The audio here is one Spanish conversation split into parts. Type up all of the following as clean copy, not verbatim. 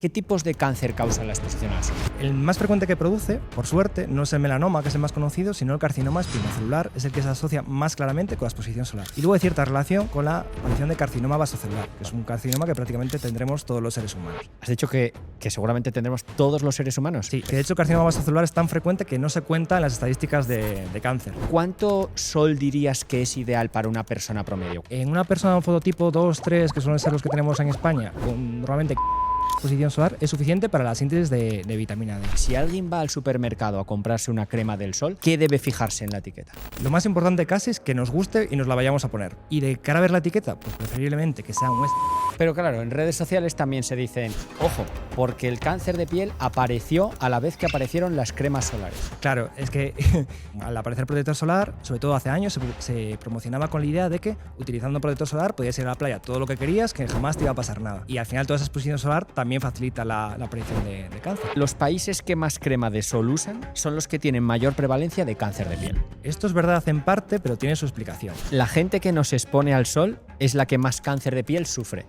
¿Qué tipos de cáncer causan la exposición al sol? El más frecuente que produce, por suerte, no es el melanoma, que es el más conocido, sino el carcinoma espinocelular, es el que se asocia más claramente con la exposición solar. Y luego hay cierta relación con la aparición de carcinoma vasocelular, que es un carcinoma que prácticamente tendremos todos los seres humanos. ¿Has dicho que seguramente tendremos todos los seres humanos? Sí, que de hecho el carcinoma vasocelular es tan frecuente que no se cuenta en las estadísticas de cáncer. ¿Cuánto sol dirías que es ideal para una persona promedio? En una persona de fototipo 2, 3, que suelen ser los que tenemos en España, con normalmente exposición solar, es suficiente para la síntesis de vitamina D. Si alguien va al supermercado a comprarse una crema del sol, ¿qué debe fijarse en la etiqueta? Lo más importante casi es que nos guste y nos la vayamos a poner. Y de cara a ver la etiqueta, pues preferiblemente que sea un Pero claro, en redes sociales también se dicen, ojo, porque el cáncer de piel apareció a la vez que aparecieron las cremas solares. Claro, es que al aparecer protector solar, sobre todo hace años, se promocionaba con la idea de que utilizando protector solar podías ir a la playa todo lo que querías, que jamás te iba a pasar nada. Y al final toda esa exposición solar también facilita la aparición de cáncer. Los países que más crema de sol usan son los que tienen mayor prevalencia de cáncer de piel. Esto es verdad en parte, pero tiene su explicación. La gente que no se expone al sol es la que más cáncer de piel sufre.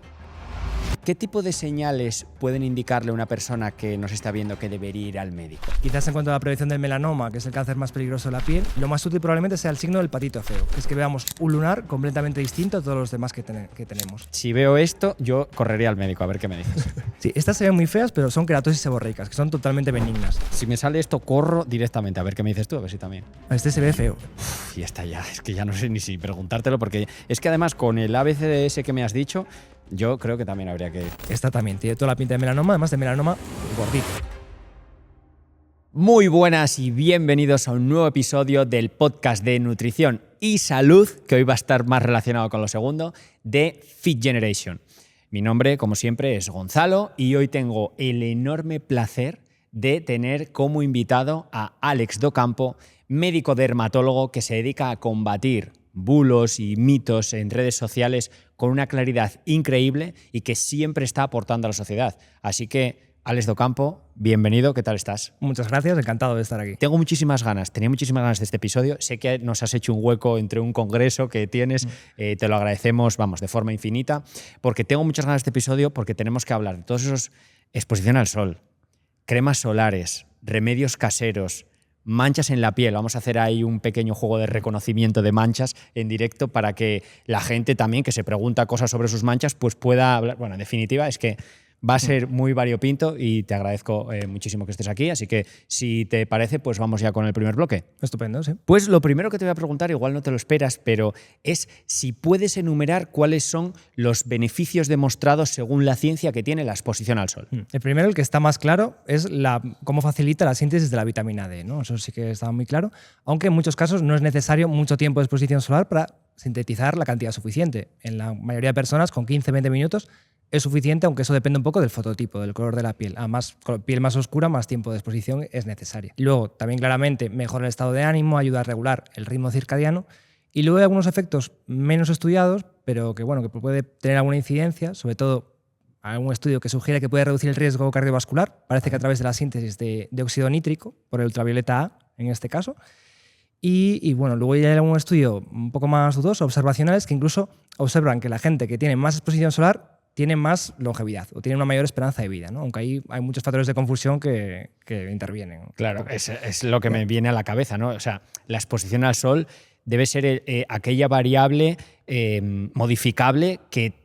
¿Qué tipo de señales pueden indicarle a una persona que nos está viendo que debería ir al médico? Quizás en cuanto a la prevención del melanoma, que es el cáncer más peligroso de la piel, lo más útil probablemente sea el signo del patito feo, que es que veamos un lunar completamente distinto a todos los demás que tenemos. Si veo esto, yo correría al médico a ver qué me dices. Sí, estas se ven muy feas, pero son queratosis seborreicas, que son totalmente benignas. Si me sale esto, corro directamente a ver qué me dices tú, a ver si también. Este se ve feo. Y está ya, es que ya no sé ni si preguntártelo, porque es que además con el ABCDS que me has dicho, yo creo que también habría que ir. Esta también tiene toda la pinta de melanoma, además de melanoma gordito. Muy buenas y bienvenidos a un nuevo episodio del podcast de nutrición y salud, que hoy va a estar más relacionado con lo segundo, de Fit Generation. Mi nombre, como siempre, es Gonzalo y hoy tengo el enorme placer de tener como invitado a Àlex Docampo, médico dermatólogo que se dedica a combatir bulos y mitos en redes sociales con una claridad increíble y que siempre está aportando a la sociedad. Así que, Àlex Docampo, bienvenido, ¿qué tal estás? Muchas gracias, encantado de estar aquí. Tenía muchísimas ganas de este episodio. Sé que nos has hecho un hueco entre un congreso que tienes, te lo agradecemos, vamos, de forma infinita, porque tengo muchas ganas de este episodio porque tenemos que hablar de todos esos exposición al sol, cremas solares, remedios caseros, manchas en la piel. Vamos a hacer ahí un pequeño juego de reconocimiento de manchas en directo para que la gente también que se pregunta cosas sobre sus manchas pues pueda hablar. Bueno, en definitiva es que va a ser muy variopinto y te agradezco muchísimo que estés aquí. Así que si te parece, pues vamos ya con el primer bloque. Estupendo, sí. Pues lo primero que te voy a preguntar, igual no te lo esperas, pero es si puedes enumerar cuáles son los beneficios demostrados según la ciencia que tiene la exposición al sol. El primero, el que está más claro, es cómo facilita la síntesis de la vitamina D, ¿no? Eso sí que está muy claro, aunque en muchos casos no es necesario mucho tiempo de exposición solar para sintetizar la cantidad suficiente. En la mayoría de personas, con 15-20 minutos, es suficiente, aunque eso depende un poco del fototipo, del color de la piel. Además, con piel más oscura, más tiempo de exposición es necesario. Y luego, también claramente, mejora el estado de ánimo, ayuda a regular el ritmo circadiano. Y luego hay algunos efectos menos estudiados, pero que puede tener alguna incidencia, sobre todo algún estudio que sugiere que puede reducir el riesgo cardiovascular. Parece que a través de la síntesis de óxido nítrico, por el ultravioleta A, en este caso. Y luego ya hay algún estudio un poco más dudoso, observacionales, que incluso observan que la gente que tiene más exposición solar tiene más longevidad o tiene una mayor esperanza de vida, ¿no? Aunque ahí hay muchos factores de confusión que intervienen. Claro, es lo que me viene a la cabeza, ¿no? O sea, la exposición al sol debe ser aquella variable modificable que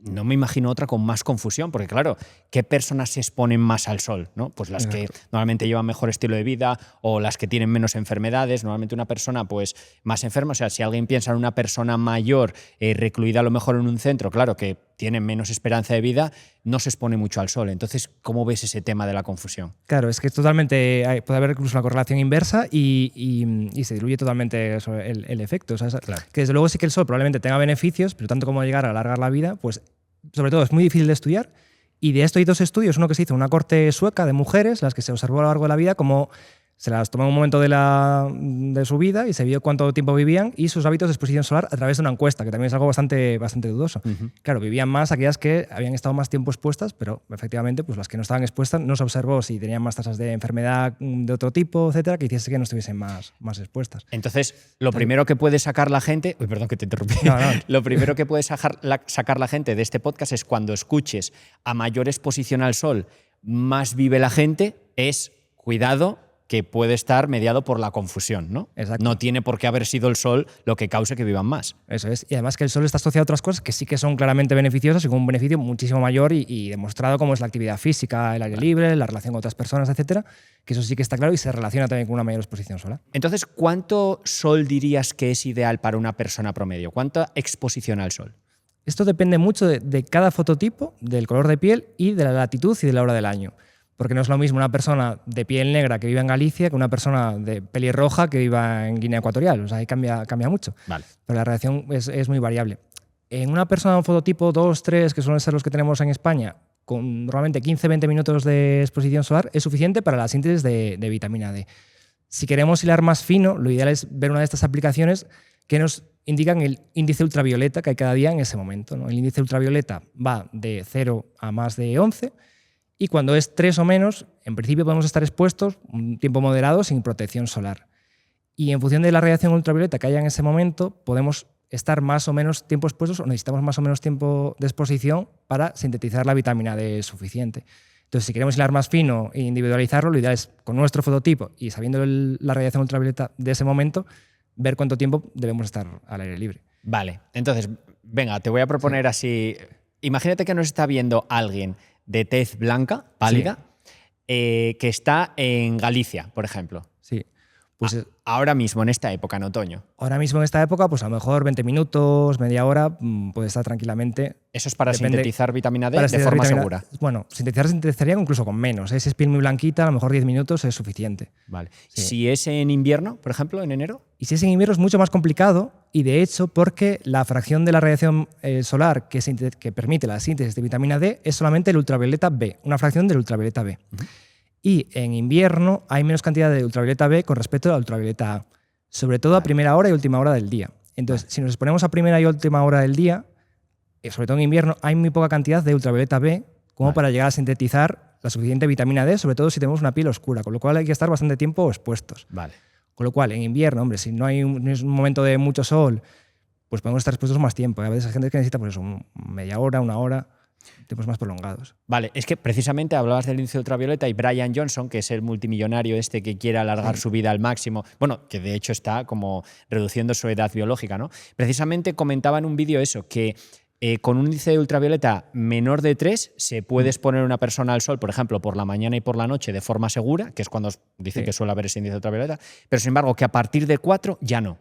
no me imagino otra con más confusión, porque claro, ¿qué personas se exponen más al sol? ¿No? Pues las que normalmente llevan mejor estilo de vida o las que tienen menos enfermedades. Normalmente una persona pues más enferma, o sea, si alguien piensa en una persona mayor recluida a lo mejor en un centro, claro, que tiene menos esperanza de vida, no se expone mucho al sol. Entonces, ¿cómo ves ese tema de la confusión? Claro, es que totalmente puede haber incluso una correlación inversa y se diluye totalmente el efecto. O sea, claro, que desde luego sí que el sol probablemente tenga beneficios, pero tanto como llegar a alargar la vida, pues sobre todo es muy difícil de estudiar. Y de esto hay dos estudios, uno que se hizo en una corte sueca de mujeres, las que se observó a lo largo de la vida como se las tomó en un momento de su vida y se vio cuánto tiempo vivían y sus hábitos de exposición solar a través de una encuesta, que también es algo bastante dudoso. Claro, vivían más aquellas que habían estado más tiempo expuestas, pero efectivamente pues las que no estaban expuestas no se observó si tenían más tasas de enfermedad de otro tipo, etcétera, que hiciese que no estuviesen más expuestas. Entonces, lo primero que puede sacar la gente... Uy, perdón que te interrumpí. No. Lo primero que puede sacar la gente de este podcast es cuando escuches a mayor exposición al sol, más vive la gente, es cuidado que puede estar mediado por la confusión, ¿no? Exacto. No tiene por qué haber sido el sol lo que cause que vivan más. Eso es. Y además que el sol está asociado a otras cosas que sí que son claramente beneficiosas y con un beneficio muchísimo mayor y demostrado, como es la actividad física, el aire libre, la relación con otras personas, etcétera, que eso sí que está claro y se relaciona también con una mayor exposición solar. Entonces, ¿cuánto sol dirías que es ideal para una persona promedio? ¿Cuánta exposición al sol? Esto depende mucho de cada fototipo, del color de piel y de la latitud y de la hora del año. Porque no es lo mismo una persona de piel negra que viva en Galicia que una persona de pelirroja que viva en Guinea Ecuatorial. O sea, ahí cambia mucho. Vale. Pero la radiación es muy variable. En una persona de un fototipo 2, 3, que suelen ser los que tenemos en España, con normalmente 15-20 minutos de exposición solar, es suficiente para la síntesis de vitamina D. Si queremos hilar más fino, lo ideal es ver una de estas aplicaciones que nos indican el índice ultravioleta que hay cada día en ese momento, ¿no? El índice ultravioleta va de 0 a más de 11, y cuando es 3 o menos, en principio podemos estar expuestos un tiempo moderado sin protección solar. Y en función de la radiación ultravioleta que haya en ese momento, podemos estar más o menos tiempo expuestos o necesitamos más o menos tiempo de exposición para sintetizar la vitamina D suficiente. Entonces, si queremos hilar más fino e individualizarlo, lo ideal es con nuestro fototipo y sabiendo la radiación ultravioleta de ese momento, ver cuánto tiempo debemos estar al aire libre. Vale, entonces, venga, te voy a proponer así. Imagínate que nos está viendo alguien de tez blanca, pálida, que está en Galicia, por ejemplo. Sí. Pues ahora mismo, en esta época, en otoño. Ahora mismo en esta época, pues a lo mejor 20 minutos, media hora, puede estar tranquilamente. ¿Eso es para sintetizar vitamina D de forma segura? Bueno, sintetizaría incluso con menos. Si es piel muy blanquita, a lo mejor 10 minutos es suficiente. Vale. Sí. Si es en invierno, por ejemplo, en enero. Y si es en invierno es mucho más complicado y de hecho porque la fracción de la radiación solar que permite la síntesis de vitamina D es solamente el ultravioleta B, una fracción del ultravioleta B. Y en invierno hay menos cantidad de ultravioleta B con respecto al ultravioleta A, sobre todo a primera hora y última hora del día. Entonces, si nos exponemos a primera y última hora del día, sobre todo en invierno, hay muy poca cantidad de ultravioleta B como para llegar a sintetizar la suficiente vitamina D, sobre todo si tenemos una piel oscura, con lo cual hay que estar bastante tiempo expuestos. Vale. Con lo cual, en invierno, hombre, si no es un momento de mucho sol, pues podemos estar expuestos más tiempo. A veces hay gente que necesita pues eso, media hora, una hora, tiempos más prolongados. Vale, es que precisamente hablabas del índice ultravioleta y Brian Johnson, que es el multimillonario este que quiere alargar su vida al máximo, bueno, que de hecho está como reduciendo su edad biológica, ¿no? Precisamente comentaba en un vídeo eso, que con un índice de ultravioleta menor de 3 se puede exponer una persona al sol, por ejemplo, por la mañana y por la noche de forma segura, que es cuando dice que suele haber ese índice de ultravioleta, pero sin embargo que a partir de 4 ya no.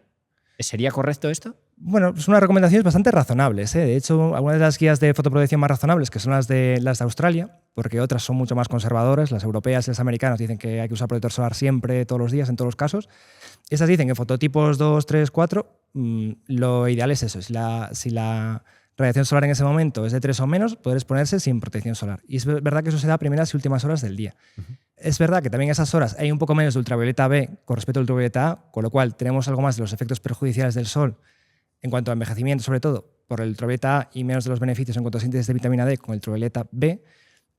¿Sería correcto esto? Bueno, son unas recomendaciones bastante razonables. De hecho, algunas de las guías de fotoprotección más razonables, que son las de Australia, porque otras son mucho más conservadoras, las europeas y las americanas dicen que hay que usar protector solar siempre, todos los días, en todos los casos. Esas dicen que fototipos 2, 3, 4, lo ideal es eso. Si la radiación solar en ese momento es de 3 o menos, poder exponerse sin protección solar. Y es verdad que eso se da a primeras y últimas horas del día. Es verdad que también en esas horas hay un poco menos de ultravioleta B con respecto al ultravioleta A, con lo cual tenemos algo más de los efectos perjudiciales del sol en cuanto a envejecimiento, sobre todo por el ultravioleta A, y menos de los beneficios en cuanto a síntesis de vitamina D con el ultravioleta B,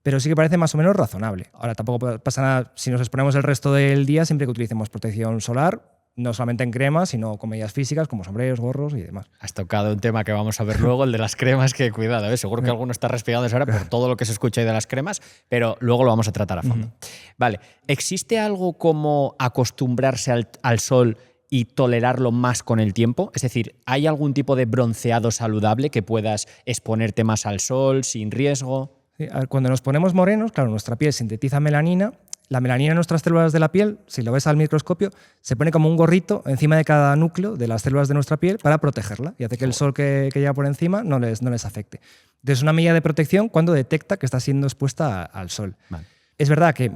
pero sí que parece más o menos razonable. Ahora, tampoco pasa nada si nos exponemos el resto del día siempre que utilicemos protección solar, no solamente en cremas, sino con medidas físicas como sombreros, gorros y demás. Has tocado un tema que vamos a ver luego, el de las cremas, que cuidado, seguro que alguno está respirando ahora por todo lo que se escucha ahí de las cremas, pero luego lo vamos a tratar a fondo. Vale, ¿existe algo como acostumbrarse al sol y tolerarlo más con el tiempo? Es decir, ¿hay algún tipo de bronceado saludable que puedas exponerte más al sol sin riesgo? Sí, a ver, cuando nos ponemos morenos, claro, nuestra piel sintetiza melanina. La melanina en nuestras células de la piel, si lo ves al microscopio, se pone como un gorrito encima de cada núcleo de las células de nuestra piel para protegerla y hace que el sol que llega por encima no les afecte. Entonces, es una medida de protección cuando detecta que está siendo expuesta al sol. Vale. Es verdad que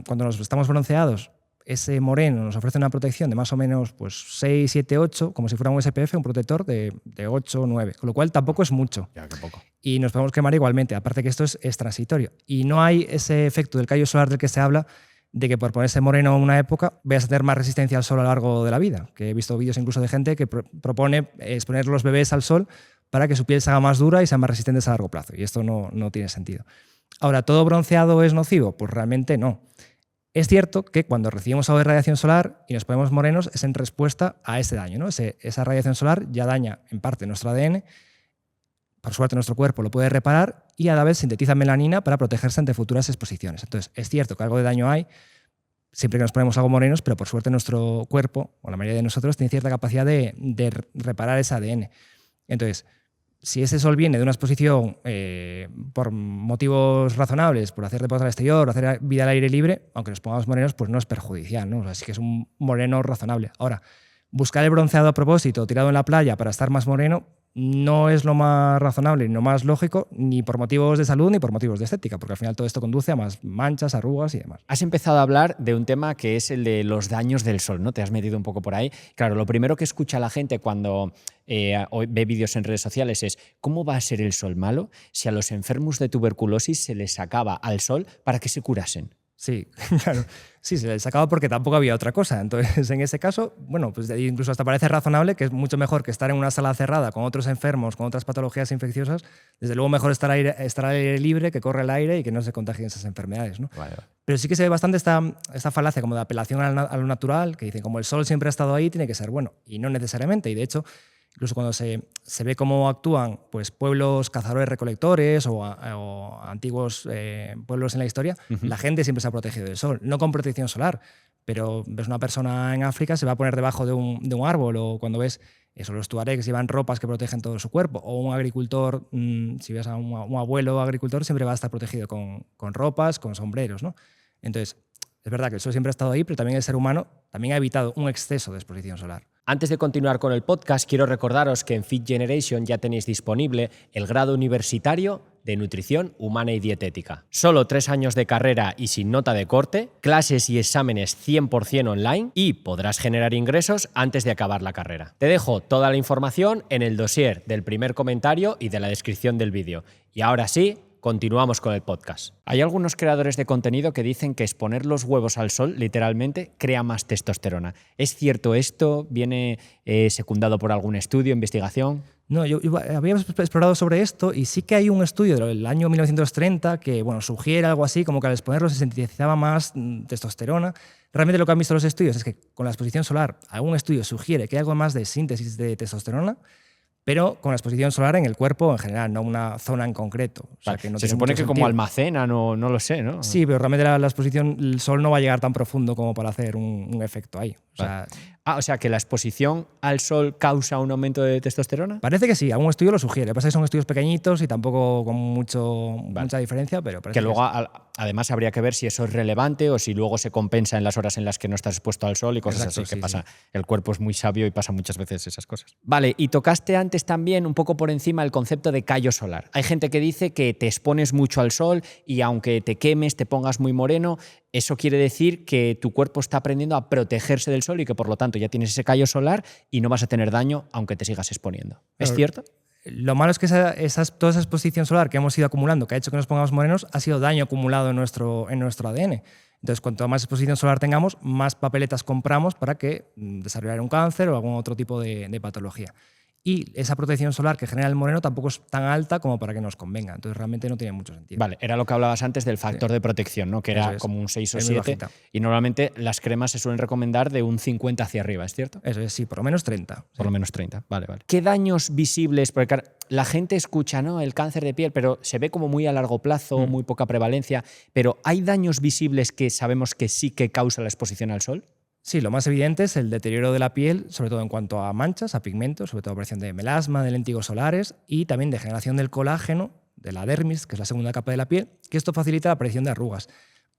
cuando nos estamos bronceados, ese moreno nos ofrece una protección de más o menos pues, 6, 7, 8, como si fuera un SPF, un protector de 8 o 9, con lo cual tampoco es mucho. Ya, que poco. Y nos podemos quemar igualmente, aparte que esto es transitorio. Y no hay ese efecto del callo solar del que se habla, de que por ponerse moreno una época vayas a tener más resistencia al sol a lo largo de la vida. Que he visto vídeos incluso de gente que propone exponer los bebés al sol para que su piel se haga más dura y sean más resistentes a largo plazo. Y esto no tiene sentido. Ahora, ¿todo bronceado es nocivo? Pues realmente no. Es cierto que cuando recibimos algo de radiación solar y nos ponemos morenos es en respuesta a ese daño, ¿no? Esa radiación solar ya daña en parte nuestro ADN, por suerte nuestro cuerpo lo puede reparar y a la vez sintetiza melanina para protegerse ante futuras exposiciones. Entonces, es cierto que algo de daño hay, siempre que nos ponemos algo morenos, pero por suerte nuestro cuerpo, o la mayoría de nosotros, tiene cierta capacidad de reparar ese ADN. Entonces, si ese sol viene de una exposición por motivos razonables, por hacer deporte al exterior, hacer vida al aire libre, aunque nos pongamos morenos, pues no es perjudicial, ¿no? O sea, sí que es un moreno razonable. Ahora, buscar el bronceado a propósito, tirado en la playa para estar más moreno, no es lo más razonable ni lo más lógico, ni por motivos de salud ni por motivos de estética, porque al final todo esto conduce a más manchas, arrugas y demás. Has empezado a hablar de un tema que es el de los daños del sol, ¿no? Te has metido un poco por ahí. Claro, lo primero que escucha la gente cuando ve vídeos en redes sociales es ¿cómo va a ser el sol malo si a los enfermos de tuberculosis se les sacaba al sol para que se curasen? Sí, claro. Sí, se les sacaba porque tampoco había otra cosa. Entonces, en ese caso, bueno, pues incluso hasta parece razonable que es mucho mejor que estar en una sala cerrada con otros enfermos, con otras patologías infecciosas. Desde luego mejor estar al aire libre, que corre el aire y que no se contagien esas enfermedades, ¿no? Vale. Pero sí que se ve bastante esta falacia como de apelación a lo natural, que dicen como el sol siempre ha estado ahí, tiene que ser bueno. Y no necesariamente. Y de hecho, incluso cuando se ve cómo actúan pues, pueblos cazadores-recolectores o antiguos pueblos en la historia, la gente siempre se ha protegido del sol. No con protección solar, pero ves una persona en África, se va a poner debajo de un árbol, o cuando ves eso, los tuaregs llevan ropas que protegen todo su cuerpo, o un agricultor, si ves a un abuelo agricultor, siempre va a estar protegido con ropas, con sombreros, ¿no? Entonces, es verdad que el sol siempre ha estado ahí, pero también el ser humano también ha evitado un exceso de exposición solar. Antes de continuar con el podcast, quiero recordaros que en Fit Generation ya tenéis disponible el grado universitario de Nutrición Humana y Dietética. Solo 3 años de carrera y sin nota de corte, clases y exámenes 100% online y podrás generar ingresos antes de acabar la carrera. Te dejo toda la información en el dossier del primer comentario y de la descripción del vídeo. Y ahora sí, continuamos con el podcast. Hay algunos creadores de contenido que dicen que exponer los huevos al sol, literalmente, crea más testosterona. ¿Es cierto esto? ¿Viene secundado por algún estudio, investigación? No, yo había explorado sobre esto y sí que hay un estudio del año 1930 que bueno, sugiere algo así, como que al exponerlo se sintetizaba más testosterona. Realmente lo que han visto los estudios es que con la exposición solar, algún estudio sugiere que hay algo más de síntesis de testosterona, pero con la exposición solar en el cuerpo en general, no una zona en concreto. O sea, vale. que no se tiene supone mucho que sentido. como almacenan o no lo sé, ¿no? Sí, pero realmente la exposición, el sol no va a llegar tan profundo como para hacer un efecto ahí. O sea, o sea, que la exposición al sol causa un aumento de testosterona. Parece que sí, algún estudio lo sugiere. Lo que pasa es que son estudios pequeñitos y tampoco con mucha diferencia, pero parece que luego, sí. además, habría que ver si eso es relevante o si luego se compensa en las horas en las que no estás expuesto al sol y cosas Exacto, así. sí, ¿Qué pasa? sí. El cuerpo es muy sabio y pasa muchas veces esas cosas. Vale, y tocaste antes también un poco por encima el concepto de callo solar. Hay gente que dice que te expones mucho al sol y aunque te quemes, te pongas muy moreno, eso quiere decir que tu cuerpo está aprendiendo a protegerse del sol y que por lo tanto ya tienes ese callo solar y no vas a tener daño aunque te sigas exponiendo. ¿Es cierto? Lo malo es que toda esa exposición solar que hemos ido acumulando, que ha hecho que nos pongamos morenos, ha sido daño acumulado en nuestro ADN. Entonces, cuanto más exposición solar tengamos, más papeletas compramos para que desarrollar un cáncer o algún otro tipo de patología. Y esa protección solar que genera el moreno tampoco es tan alta como para que nos convenga. Entonces realmente no tiene mucho sentido. Vale, era lo que hablabas antes del factor de protección, ¿no? Que era como un 6 o 7. Y normalmente las cremas se suelen recomendar de un 50 hacia arriba, ¿es cierto? Eso es, sí, por lo menos 30. Por lo menos 30, vale. ¿Qué daños visibles? Porque la gente escucha, ¿no? El cáncer de piel, pero se ve como muy a largo plazo, muy poca prevalencia. Pero ¿hay daños visibles que sabemos que sí que causa la exposición al sol? Sí, lo más evidente es el deterioro de la piel, sobre todo en cuanto a manchas, a pigmentos, sobre todo aparición de melasma, de lentigos solares y también degeneración del colágeno, de la dermis, que es la segunda capa de la piel, que esto facilita la aparición de arrugas.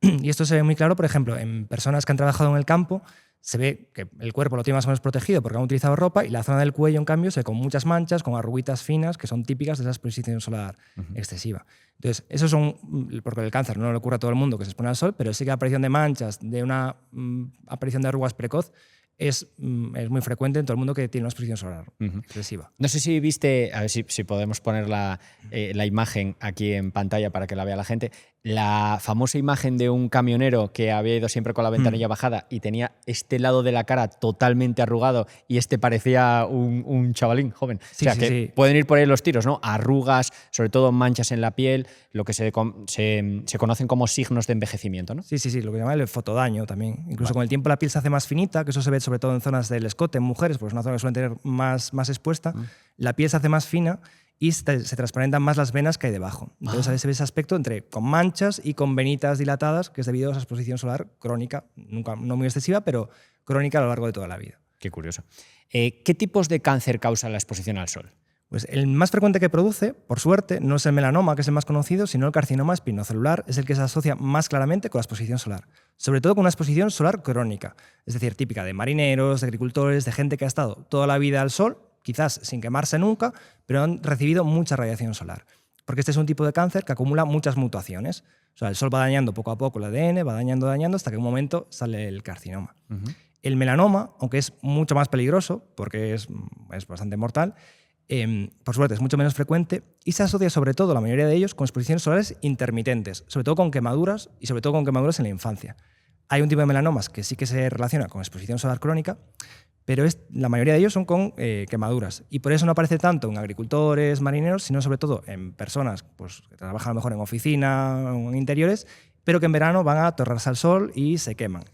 Y esto se ve muy claro, por ejemplo, en personas que han trabajado en el campo, se ve que el cuerpo lo tiene más o menos protegido porque han utilizado ropa y la zona del cuello, en cambio, se ve con muchas manchas, con arruguitas finas, que son típicas de esa exposición solar excesiva. Entonces, esos son, porque el cáncer no le ocurre a todo el mundo que se expone al sol, pero sí que la aparición de manchas, de una aparición de arrugas precoz, es muy frecuente en todo el mundo que tiene una exposición solar excesiva. No sé si viste, a ver si podemos poner la imagen aquí en pantalla para que la vea la gente, la famosa imagen de un camionero que había ido siempre con la ventanilla bajada y tenía este lado de la cara totalmente arrugado y este parecía un chavalín joven. Sí, o sea, que pueden ir por ahí los tiros, ¿no? Arrugas, sobre todo manchas en la piel, lo que se conocen como signos de envejecimiento, ¿no? Sí, lo que llaman el fotodaño también. Incluso con el tiempo la piel se hace más finita, que eso se ve sobre todo en zonas del escote, en mujeres, porque es una zona que suelen tener más expuesta. La piel se hace más fina y se transparentan más las venas que hay debajo. Entonces se ve ese aspecto con manchas y con venitas dilatadas, que es debido a esa exposición solar crónica, no muy excesiva, pero crónica a lo largo de toda la vida. Qué curioso. ¿Qué tipos de cáncer causa la exposición al sol? Pues el más frecuente que produce, por suerte, no es el melanoma, que es el más conocido, sino el carcinoma espinocelular, es el que se asocia más claramente con la exposición solar. Sobre todo con una exposición solar crónica, es decir, típica de marineros, de agricultores, de gente que ha estado toda la vida al sol, quizás sin quemarse nunca, pero han recibido mucha radiación solar. Porque este es un tipo de cáncer que acumula muchas mutaciones. O sea, el sol va dañando poco a poco el ADN, va dañando, hasta que en un momento sale el carcinoma. El melanoma, aunque es mucho más peligroso, porque es bastante mortal, por suerte es mucho menos frecuente y se asocia sobre todo, la mayoría de ellos, con exposiciones solares intermitentes, sobre todo con quemaduras y sobre todo con quemaduras en la infancia. Hay un tipo de melanomas que sí que se relaciona con exposición solar crónica, pero la mayoría de ellos son con quemaduras y por eso no aparece tanto en agricultores, marineros, sino sobre todo en personas pues, que trabajan a lo mejor en oficina o en interiores, pero que en verano van a torrarse al sol y se queman.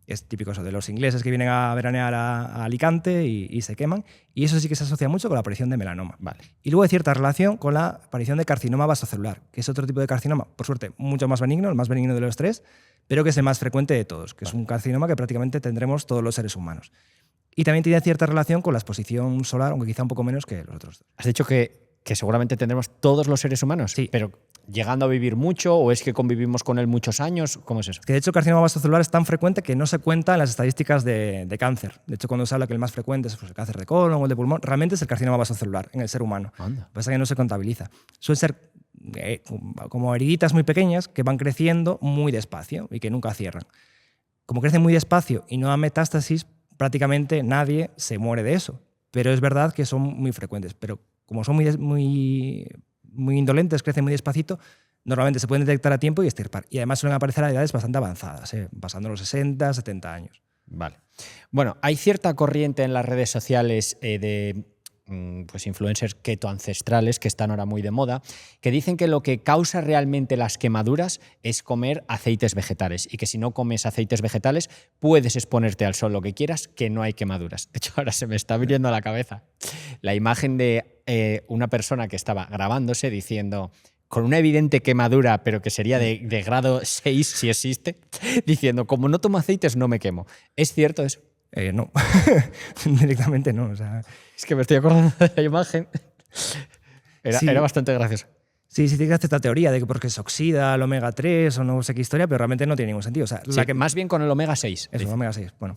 Es típico eso de los ingleses que vienen a veranear a Alicante y se queman. Y eso sí que se asocia mucho con la aparición de melanoma. Vale. Y luego hay cierta relación con la aparición de carcinoma vasocelular, que es otro tipo de carcinoma, por suerte, mucho más benigno, el más benigno de los tres, pero que es el más frecuente de todos, que es un carcinoma que prácticamente tendremos todos los seres humanos. Y también tiene cierta relación con la exposición solar, aunque quizá un poco menos que los otros. Has dicho que seguramente tendremos todos los seres humanos. Sí. Pero ¿llegando a vivir mucho o es que convivimos con él muchos años? ¿Cómo es eso? Que de hecho el carcinoma vasocelular es tan frecuente que no se cuenta en las estadísticas de cáncer. De hecho, cuando se habla que el más frecuente es el cáncer de colon o el de pulmón, realmente es el carcinoma vasocelular en el ser humano. Anda. Lo que pasa es que no se contabiliza. Suelen ser como heriditas muy pequeñas que van creciendo muy despacio y que nunca cierran. Como crecen muy despacio y no da metástasis, prácticamente nadie se muere de eso. Pero es verdad que son muy frecuentes. Pero como son muy indolentes, crecen muy despacito, normalmente se pueden detectar a tiempo y extirpar. Y además suelen aparecer a edades bastante avanzadas, pasando los 60, 70 años. Vale. Bueno, hay cierta corriente en las redes sociales de pues influencers ketoancestrales que están ahora muy de moda, que dicen que lo que causa realmente las quemaduras es comer aceites vegetales y que si no comes aceites vegetales puedes exponerte al sol lo que quieras, que no hay quemaduras. De hecho, ahora se me está viniendo a la cabeza la imagen de una persona que estaba grabándose diciendo, con una evidente quemadura, pero que sería de grado 6 si existe, diciendo, como no tomo aceites no me quemo. ¿Es cierto eso? No, directamente no. O sea, es que me estoy acordando de la imagen. Era bastante gracioso. Sí, tiene esta teoría de que porque se oxida el omega 3 o no sé qué historia, pero realmente no tiene ningún sentido. O sea, más bien con el omega 6. Eso, el omega 6. Bueno,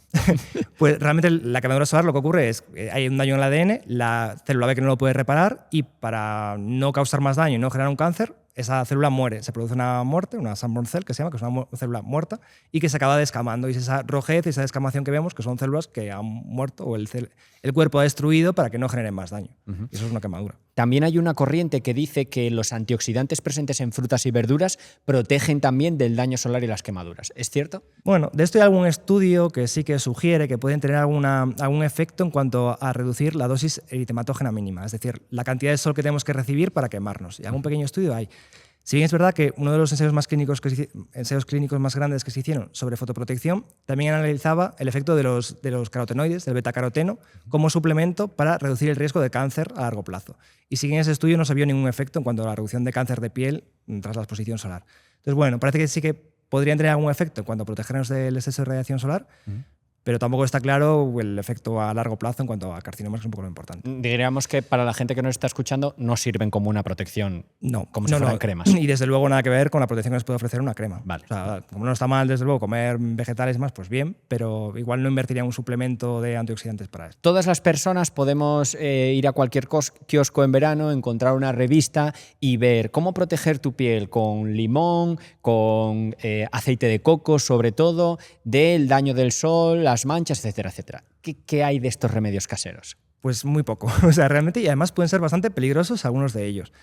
pues realmente la quemadura solar lo que ocurre es que hay un daño en el ADN, la célula ve que no lo puede reparar y para no causar más daño y no generar un cáncer, esa célula muere. Se produce una muerte, una sunburn cell, que se llama, que es una célula muerta y que se acaba descamando. Y es esa rojez, esa descamación que vemos, que son células que han muerto o el cuerpo ha destruido para que no generen más daño. Y eso es una quemadura. También hay una corriente que dice que los antioxidantes presentes en frutas y verduras protegen también del daño solar y las quemaduras. ¿Es cierto? Bueno, de esto hay algún estudio que sí que sugiere que pueden tener algún efecto en cuanto a reducir la dosis eritematógena mínima, es decir, la cantidad de sol que tenemos que recibir para quemarnos. Y algún pequeño estudio hay. Si bien es verdad que uno de los ensayos clínicos más grandes que se hicieron sobre fotoprotección también analizaba el efecto de los carotenoides, del betacaroteno, como suplemento para reducir el riesgo de cáncer a largo plazo. Y si bien ese estudio no se vio ningún efecto en cuanto a la reducción de cáncer de piel tras la exposición solar. Entonces, bueno, parece que sí que podrían tener algún efecto en cuanto a protegernos del exceso de radiación solar, pero tampoco está claro el efecto a largo plazo en cuanto a carcinomas, que es un poco lo importante. Diríamos que para la gente que nos está escuchando no sirven como una protección, como si fueran cremas. Y desde luego nada que ver con la protección que nos puede ofrecer una crema. Vale. O sea, como no está mal, desde luego, comer vegetales más, pues bien, pero igual no invertiría en un suplemento de antioxidantes para esto. Todas las personas podemos ir a cualquier kiosco en verano, encontrar una revista y ver cómo proteger tu piel con limón, con aceite de coco, sobre todo, del daño del sol, las manchas, etcétera, etcétera. ¿Qué hay de estos remedios caseros? Pues muy poco. O sea, realmente, y además pueden ser bastante peligrosos algunos de ellos.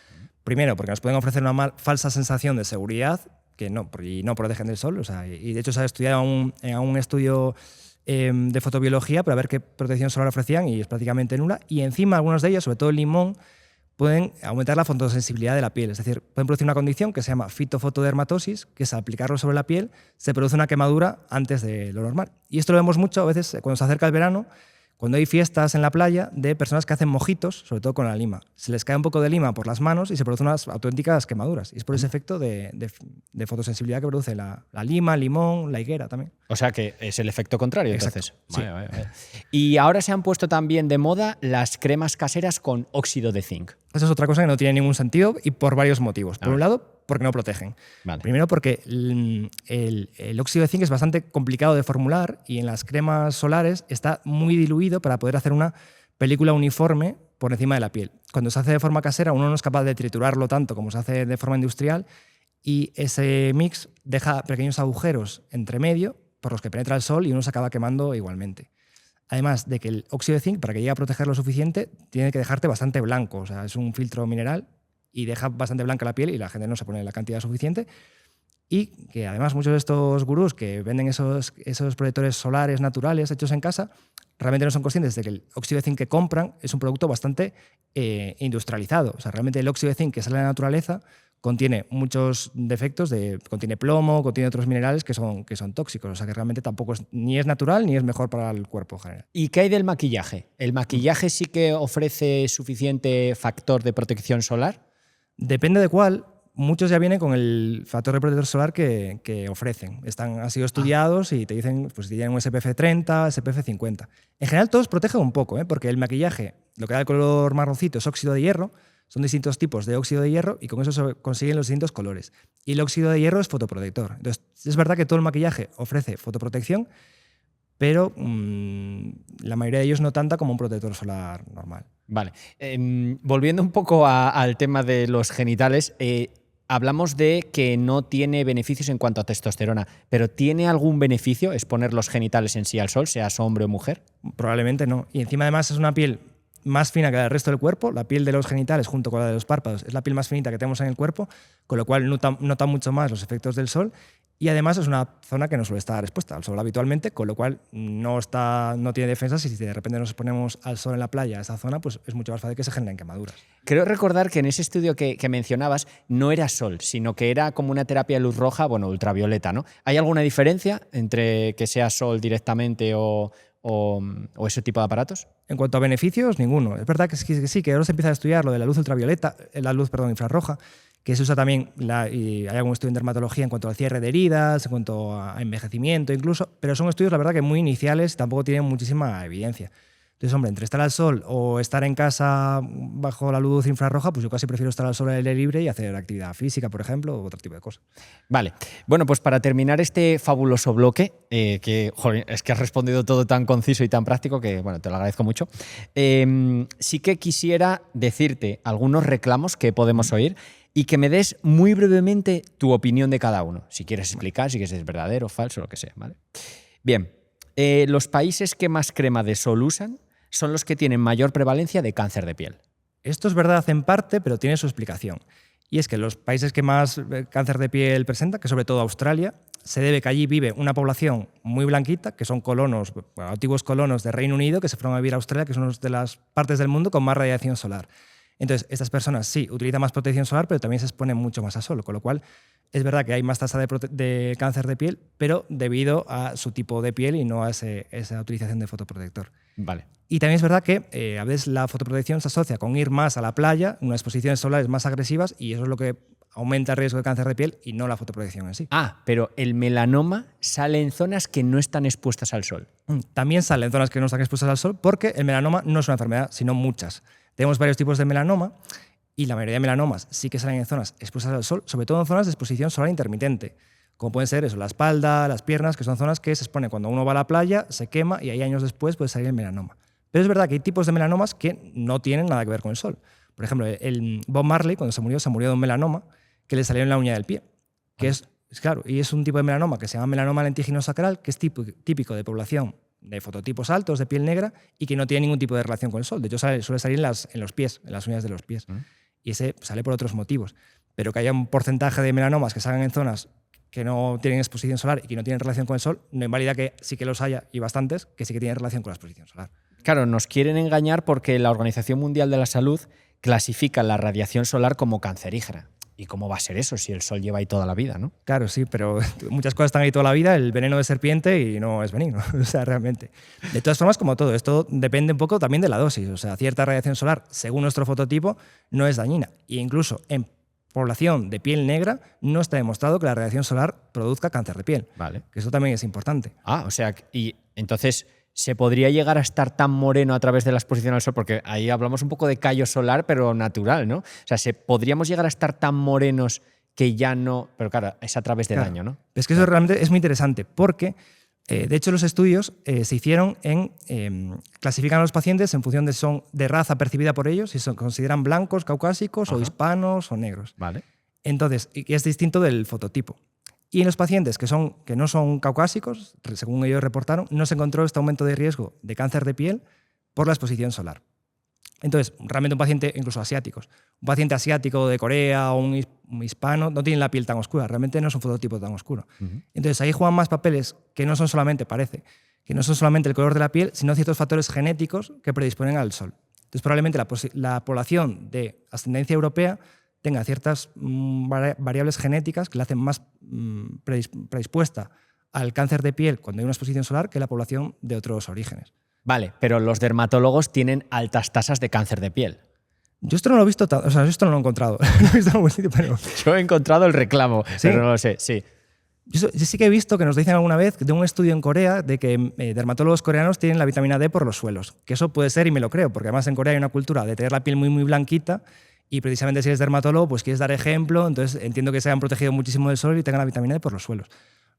Primero, porque nos pueden ofrecer una falsa sensación de seguridad y no protegen del sol. O sea, y de hecho se ha estudiado en un estudio de fotobiología para ver qué protección solar ofrecían y es prácticamente nula. Y encima algunos de ellos, sobre todo el limón, pueden aumentar la fotosensibilidad de la piel. Es decir, pueden producir una condición que se llama fitofotodermatosis, que es al aplicarlo sobre la piel, se produce una quemadura antes de lo normal. Y esto lo vemos mucho a veces cuando se acerca el verano, cuando hay fiestas en la playa de personas que hacen mojitos, sobre todo con la lima. Se les cae un poco de lima por las manos y se producen unas auténticas quemaduras. Y es por ese efecto de fotosensibilidad que produce la lima, el limón, la higuera también. O sea que es el efecto contrario, entonces. Sí. Vale. Y ahora se han puesto también de moda las cremas caseras con óxido de zinc. Eso es otra cosa que no tiene ningún sentido y por varios motivos. Por un lado, porque no protegen. Vale. Primero, porque el óxido de zinc es bastante complicado de formular y en las cremas solares está muy diluido para poder hacer una película uniforme por encima de la piel. Cuando se hace de forma casera, uno no es capaz de triturarlo tanto como se hace de forma industrial y ese mix deja pequeños agujeros entre medio por los que penetra el sol y uno se acaba quemando igualmente. Además de que el óxido de zinc, para que llegue a proteger lo suficiente, tiene que dejarte bastante blanco. O sea, es un filtro mineral y deja bastante blanca la piel y la gente no se pone la cantidad suficiente. Y que además muchos de estos gurús que venden esos protectores solares naturales hechos en casa realmente no son conscientes de que el óxido de zinc que compran es un producto bastante industrializado. O sea, realmente el óxido de zinc que sale de la naturaleza contiene muchos defectos, contiene plomo, contiene otros minerales que son tóxicos. O sea que realmente tampoco ni es natural ni es mejor para el cuerpo en general. ¿Y qué hay del maquillaje? ¿El maquillaje sí que ofrece suficiente factor de protección solar? Depende de cuál. Muchos ya vienen con el factor de protector solar que ofrecen. Han sido estudiados y te dicen pues, si tienen un SPF 30, SPF 50. En general todos protegen un poco, porque el maquillaje, lo que da el color marroncito es óxido de hierro, son distintos tipos de óxido de hierro y con eso se consiguen los distintos colores. Y el óxido de hierro es fotoprotector. Entonces, es verdad que todo el maquillaje ofrece fotoprotección, pero la mayoría de ellos no tanta como un protector solar normal. Vale. Volviendo un poco al tema de los genitales, hablamos de que no tiene beneficios en cuanto a testosterona, pero ¿tiene algún beneficio exponer los genitales en sí al sol, seas hombre o mujer? Probablemente no. Y encima además es una piel más fina que la del resto del cuerpo. La piel de los genitales junto con la de los párpados es la piel más finita que tenemos en el cuerpo, con lo cual nota mucho más los efectos del sol. Y además es una zona que no suele estar expuesta al sol habitualmente, con lo cual no tiene defensas y si de repente nos exponemos al sol en la playa, a esa zona, pues es mucho más fácil que se generen quemaduras. Creo recordar que en ese estudio que mencionabas no era sol, sino que era como una terapia de luz roja, bueno, ultravioleta, ¿no? ¿Hay alguna diferencia entre que sea sol directamente o ese tipo de aparatos? En cuanto a beneficios, ninguno. Es verdad que sí, que ahora se empieza a estudiar lo de la luz ultravioleta, infrarroja, que se usa también, y hay algún estudio en dermatología en cuanto al cierre de heridas, en cuanto a envejecimiento incluso, pero son estudios, la verdad, que muy iniciales y tampoco tienen muchísima evidencia. Entonces, hombre, entre estar al sol o estar en casa bajo la luz infrarroja, pues yo casi prefiero estar al sol al aire libre y hacer actividad física, por ejemplo, o otro tipo de cosas. Vale. Bueno, pues para terminar este fabuloso bloque, que joder, es que has respondido todo tan conciso y tan práctico que, bueno, te lo agradezco mucho. Sí que quisiera decirte algunos reclamos que podemos oír y que me des muy brevemente tu opinión de cada uno. Si quieres explicar, si es verdadero, falso, lo que sea, ¿vale? Bien. Los países que más crema de sol usan son los que tienen mayor prevalencia de cáncer de piel. Esto es verdad en parte, pero tiene su explicación. Y es que los países que más cáncer de piel presentan, que sobre todo Australia, se debe que allí vive una población muy blanquita, que son colonos, antiguos colonos de Reino Unido, que se fueron a vivir a Australia, que es una de las partes del mundo con más radiación solar. Entonces, estas personas sí utilizan más protección solar, pero también se exponen mucho más a sol, con lo cual es verdad que hay más tasa de cáncer de piel, pero debido a su tipo de piel y no a esa utilización de fotoprotector. Vale. Y también es verdad que a veces la fotoprotección se asocia con ir más a la playa, unas exposiciones solares más agresivas, y eso es lo que aumenta el riesgo de cáncer de piel y no la fotoprotección en sí. Ah, pero el melanoma sale en zonas que no están expuestas al sol. También sale en zonas que no están expuestas al sol porque el melanoma no es una enfermedad, sino muchas. Tenemos varios tipos de melanoma y la mayoría de melanomas sí que salen en zonas expuestas al sol, sobre todo en zonas de exposición solar intermitente, como pueden ser eso, la espalda, las piernas, que son zonas que se expone cuando uno va a la playa, se quema y ahí años después puede salir el melanoma. Pero es verdad que hay tipos de melanomas que no tienen nada que ver con el sol. Por ejemplo, el Bob Marley, cuando se murió de un melanoma que le salió en la uña del pie, que es claro, y es un tipo de melanoma que se llama melanoma lentiginoso sacral, que es típico de población de fototipos altos, de piel negra, y que no tiene ningún tipo de relación con el sol. De hecho, suele salir en los pies, en las uñas de los pies. Y ese sale por otros motivos. Pero que haya un porcentaje de melanomas que salgan en zonas que no tienen exposición solar y que no tienen relación con el sol, no invalida que sí que los haya, y bastantes, que sí que tienen relación con la exposición solar. Claro, nos quieren engañar porque la Organización Mundial de la Salud clasifica la radiación solar como cancerígena. ¿y cómo va a ser eso si el sol lleva ahí toda la vida, no? Claro, sí, pero muchas cosas están ahí toda la vida, el veneno de serpiente y no es benigno, o sea, realmente. De todas formas, como todo, esto depende un poco también de la dosis, o sea, cierta radiación solar, según nuestro fototipo, no es dañina. E incluso en población de piel negra no está demostrado que la radiación solar produzca cáncer de piel. Vale. Que eso también es importante. O sea, y entonces se podría llegar a estar tan moreno a través de la exposición al sol, porque ahí hablamos un poco de callo solar, pero natural, ¿no? O sea, podríamos llegar a estar tan morenos que ya no, pero claro, es a través del daño, ¿no? Es que eso realmente es muy interesante porque, de hecho, los estudios se hicieron clasifican a los pacientes en función de son de raza percibida por ellos, si se consideran blancos, caucásicos, o hispanos o negros. Vale. Entonces, y es distinto del fototipo. Y en los pacientes que no son caucásicos, según ellos reportaron, no se encontró este aumento de riesgo de cáncer de piel por la exposición solar. Entonces, realmente un paciente, incluso asiáticos, un paciente asiático de Corea o un hispano no tiene la piel tan oscura, realmente no es un fototipo tan oscuro. Entonces, ahí juegan más papeles que no son solamente, parece, que no son solamente el color de la piel, sino ciertos factores genéticos que predisponen al sol. Entonces, probablemente la población de ascendencia europea tenga ciertas variables genéticas que la hacen más predispuesta al cáncer de piel cuando hay una exposición solar que la población de otros orígenes. Vale, pero los dermatólogos tienen altas tasas de cáncer de piel. Yo esto no lo he visto, o sea, esto no lo he encontrado. No he visto en algún sitio, pero... Yo he encontrado el reclamo, ¿Sí? pero no lo sé, sí. Yo sí que he visto que nos dicen alguna vez de un estudio en Corea de que dermatólogos coreanos tienen la vitamina D por los suelos. Que eso puede ser y me lo creo, porque además en Corea hay una cultura de tener la piel muy, muy blanquita y precisamente si eres dermatólogo pues quieres dar ejemplo, entonces entiendo que se han protegido muchísimo del sol y tengan la vitamina D por los suelos.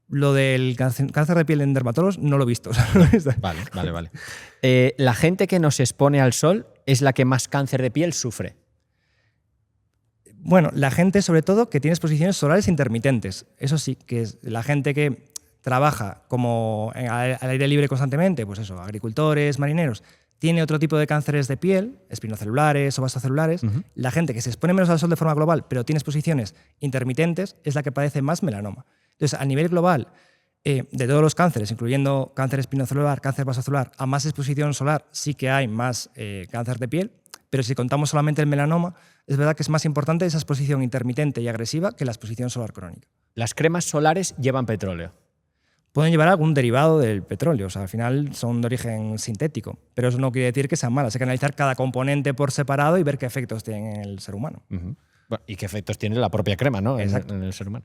Lo del cáncer de piel en dermatólogos no lo he visto. O sea, no lo he visto. Vale. La gente que no se expone al sol es la que más cáncer de piel sufre. Bueno, la gente sobre todo que tiene exposiciones solares intermitentes. Eso sí, que es la gente que trabaja como al aire libre constantemente, pues eso, agricultores, marineros, tiene otro tipo de cánceres de piel, espinocelulares o vasocelulares. La gente que se expone menos al sol de forma global, pero tiene exposiciones intermitentes, es la que padece más melanoma. Entonces, a nivel global, de todos los cánceres, incluyendo cáncer espinocelular, cáncer vasocelular, a más exposición solar sí que hay más cáncer de piel, pero si contamos solamente el melanoma, es verdad que es más importante esa exposición intermitente y agresiva que la exposición solar crónica. Las cremas solares llevan petróleo. Pueden llevar algún derivado del petróleo, o sea, al final son de origen sintético, pero eso no quiere decir que sean malas. Hay que analizar cada componente por separado y ver qué efectos tienen en el ser humano. Bueno, y qué efectos tiene la propia crema, ¿no? en el ser humano.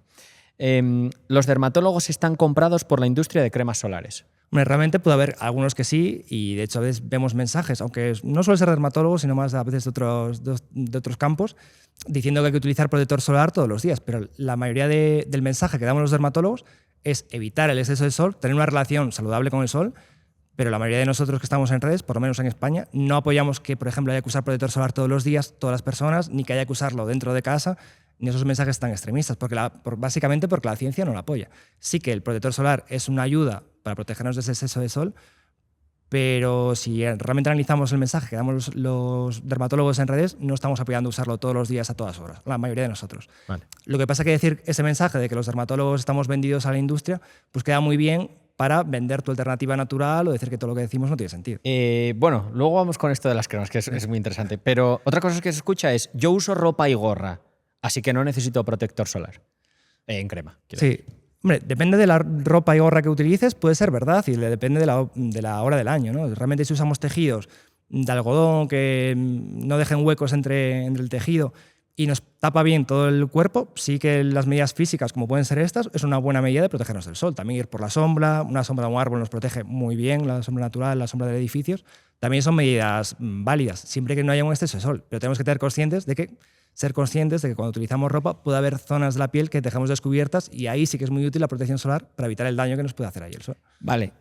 Los dermatólogos están comprados por la industria de cremas solares. Hombre, realmente puede haber algunos que sí, y de hecho a veces vemos mensajes, aunque no suele ser dermatólogos, sino más a veces de otros campos, diciendo que hay que utilizar protector solar todos los días, pero la mayoría del mensaje que damos los dermatólogos es evitar el exceso de sol, tener una relación saludable con el sol, pero la mayoría de nosotros que estamos en redes, por lo menos en España, no apoyamos que, por ejemplo, haya que usar protector solar todos los días, todas las personas, ni que haya que usarlo dentro de casa, ni esos mensajes tan extremistas, básicamente porque la ciencia no lo apoya. Sí que el protector solar es una ayuda para protegernos de ese exceso de sol, pero si realmente analizamos el mensaje que damos los dermatólogos en redes, no estamos apoyando usarlo todos los días a todas horas, la mayoría de nosotros. Vale. Lo que pasa es que decir ese mensaje de que los dermatólogos estamos vendidos a la industria, pues queda muy bien para vender tu alternativa natural o decir que todo lo que decimos no tiene sentido. Bueno, luego vamos con esto de las cremas, que es muy interesante, pero otra cosa que se escucha es, yo uso ropa y gorra, así que no necesito protector solar en crema. Sí. Hombre, depende de la ropa y gorra que utilices, puede ser verdad, y depende de la hora del año, ¿no? Realmente si usamos tejidos de algodón que no dejen huecos entre el tejido y nos tapa bien todo el cuerpo, sí que las medidas físicas, como pueden ser estas, es una buena medida de protegernos del sol. También ir por la sombra, una sombra de un árbol nos protege muy bien, la sombra natural, la sombra de edificios, también son medidas válidas, siempre que no haya un exceso de sol. Pero tenemos que ser conscientes de que cuando utilizamos ropa puede haber zonas de la piel que dejamos descubiertas y ahí sí que es muy útil la protección solar para evitar el daño que nos puede hacer ahí el sol. Vale,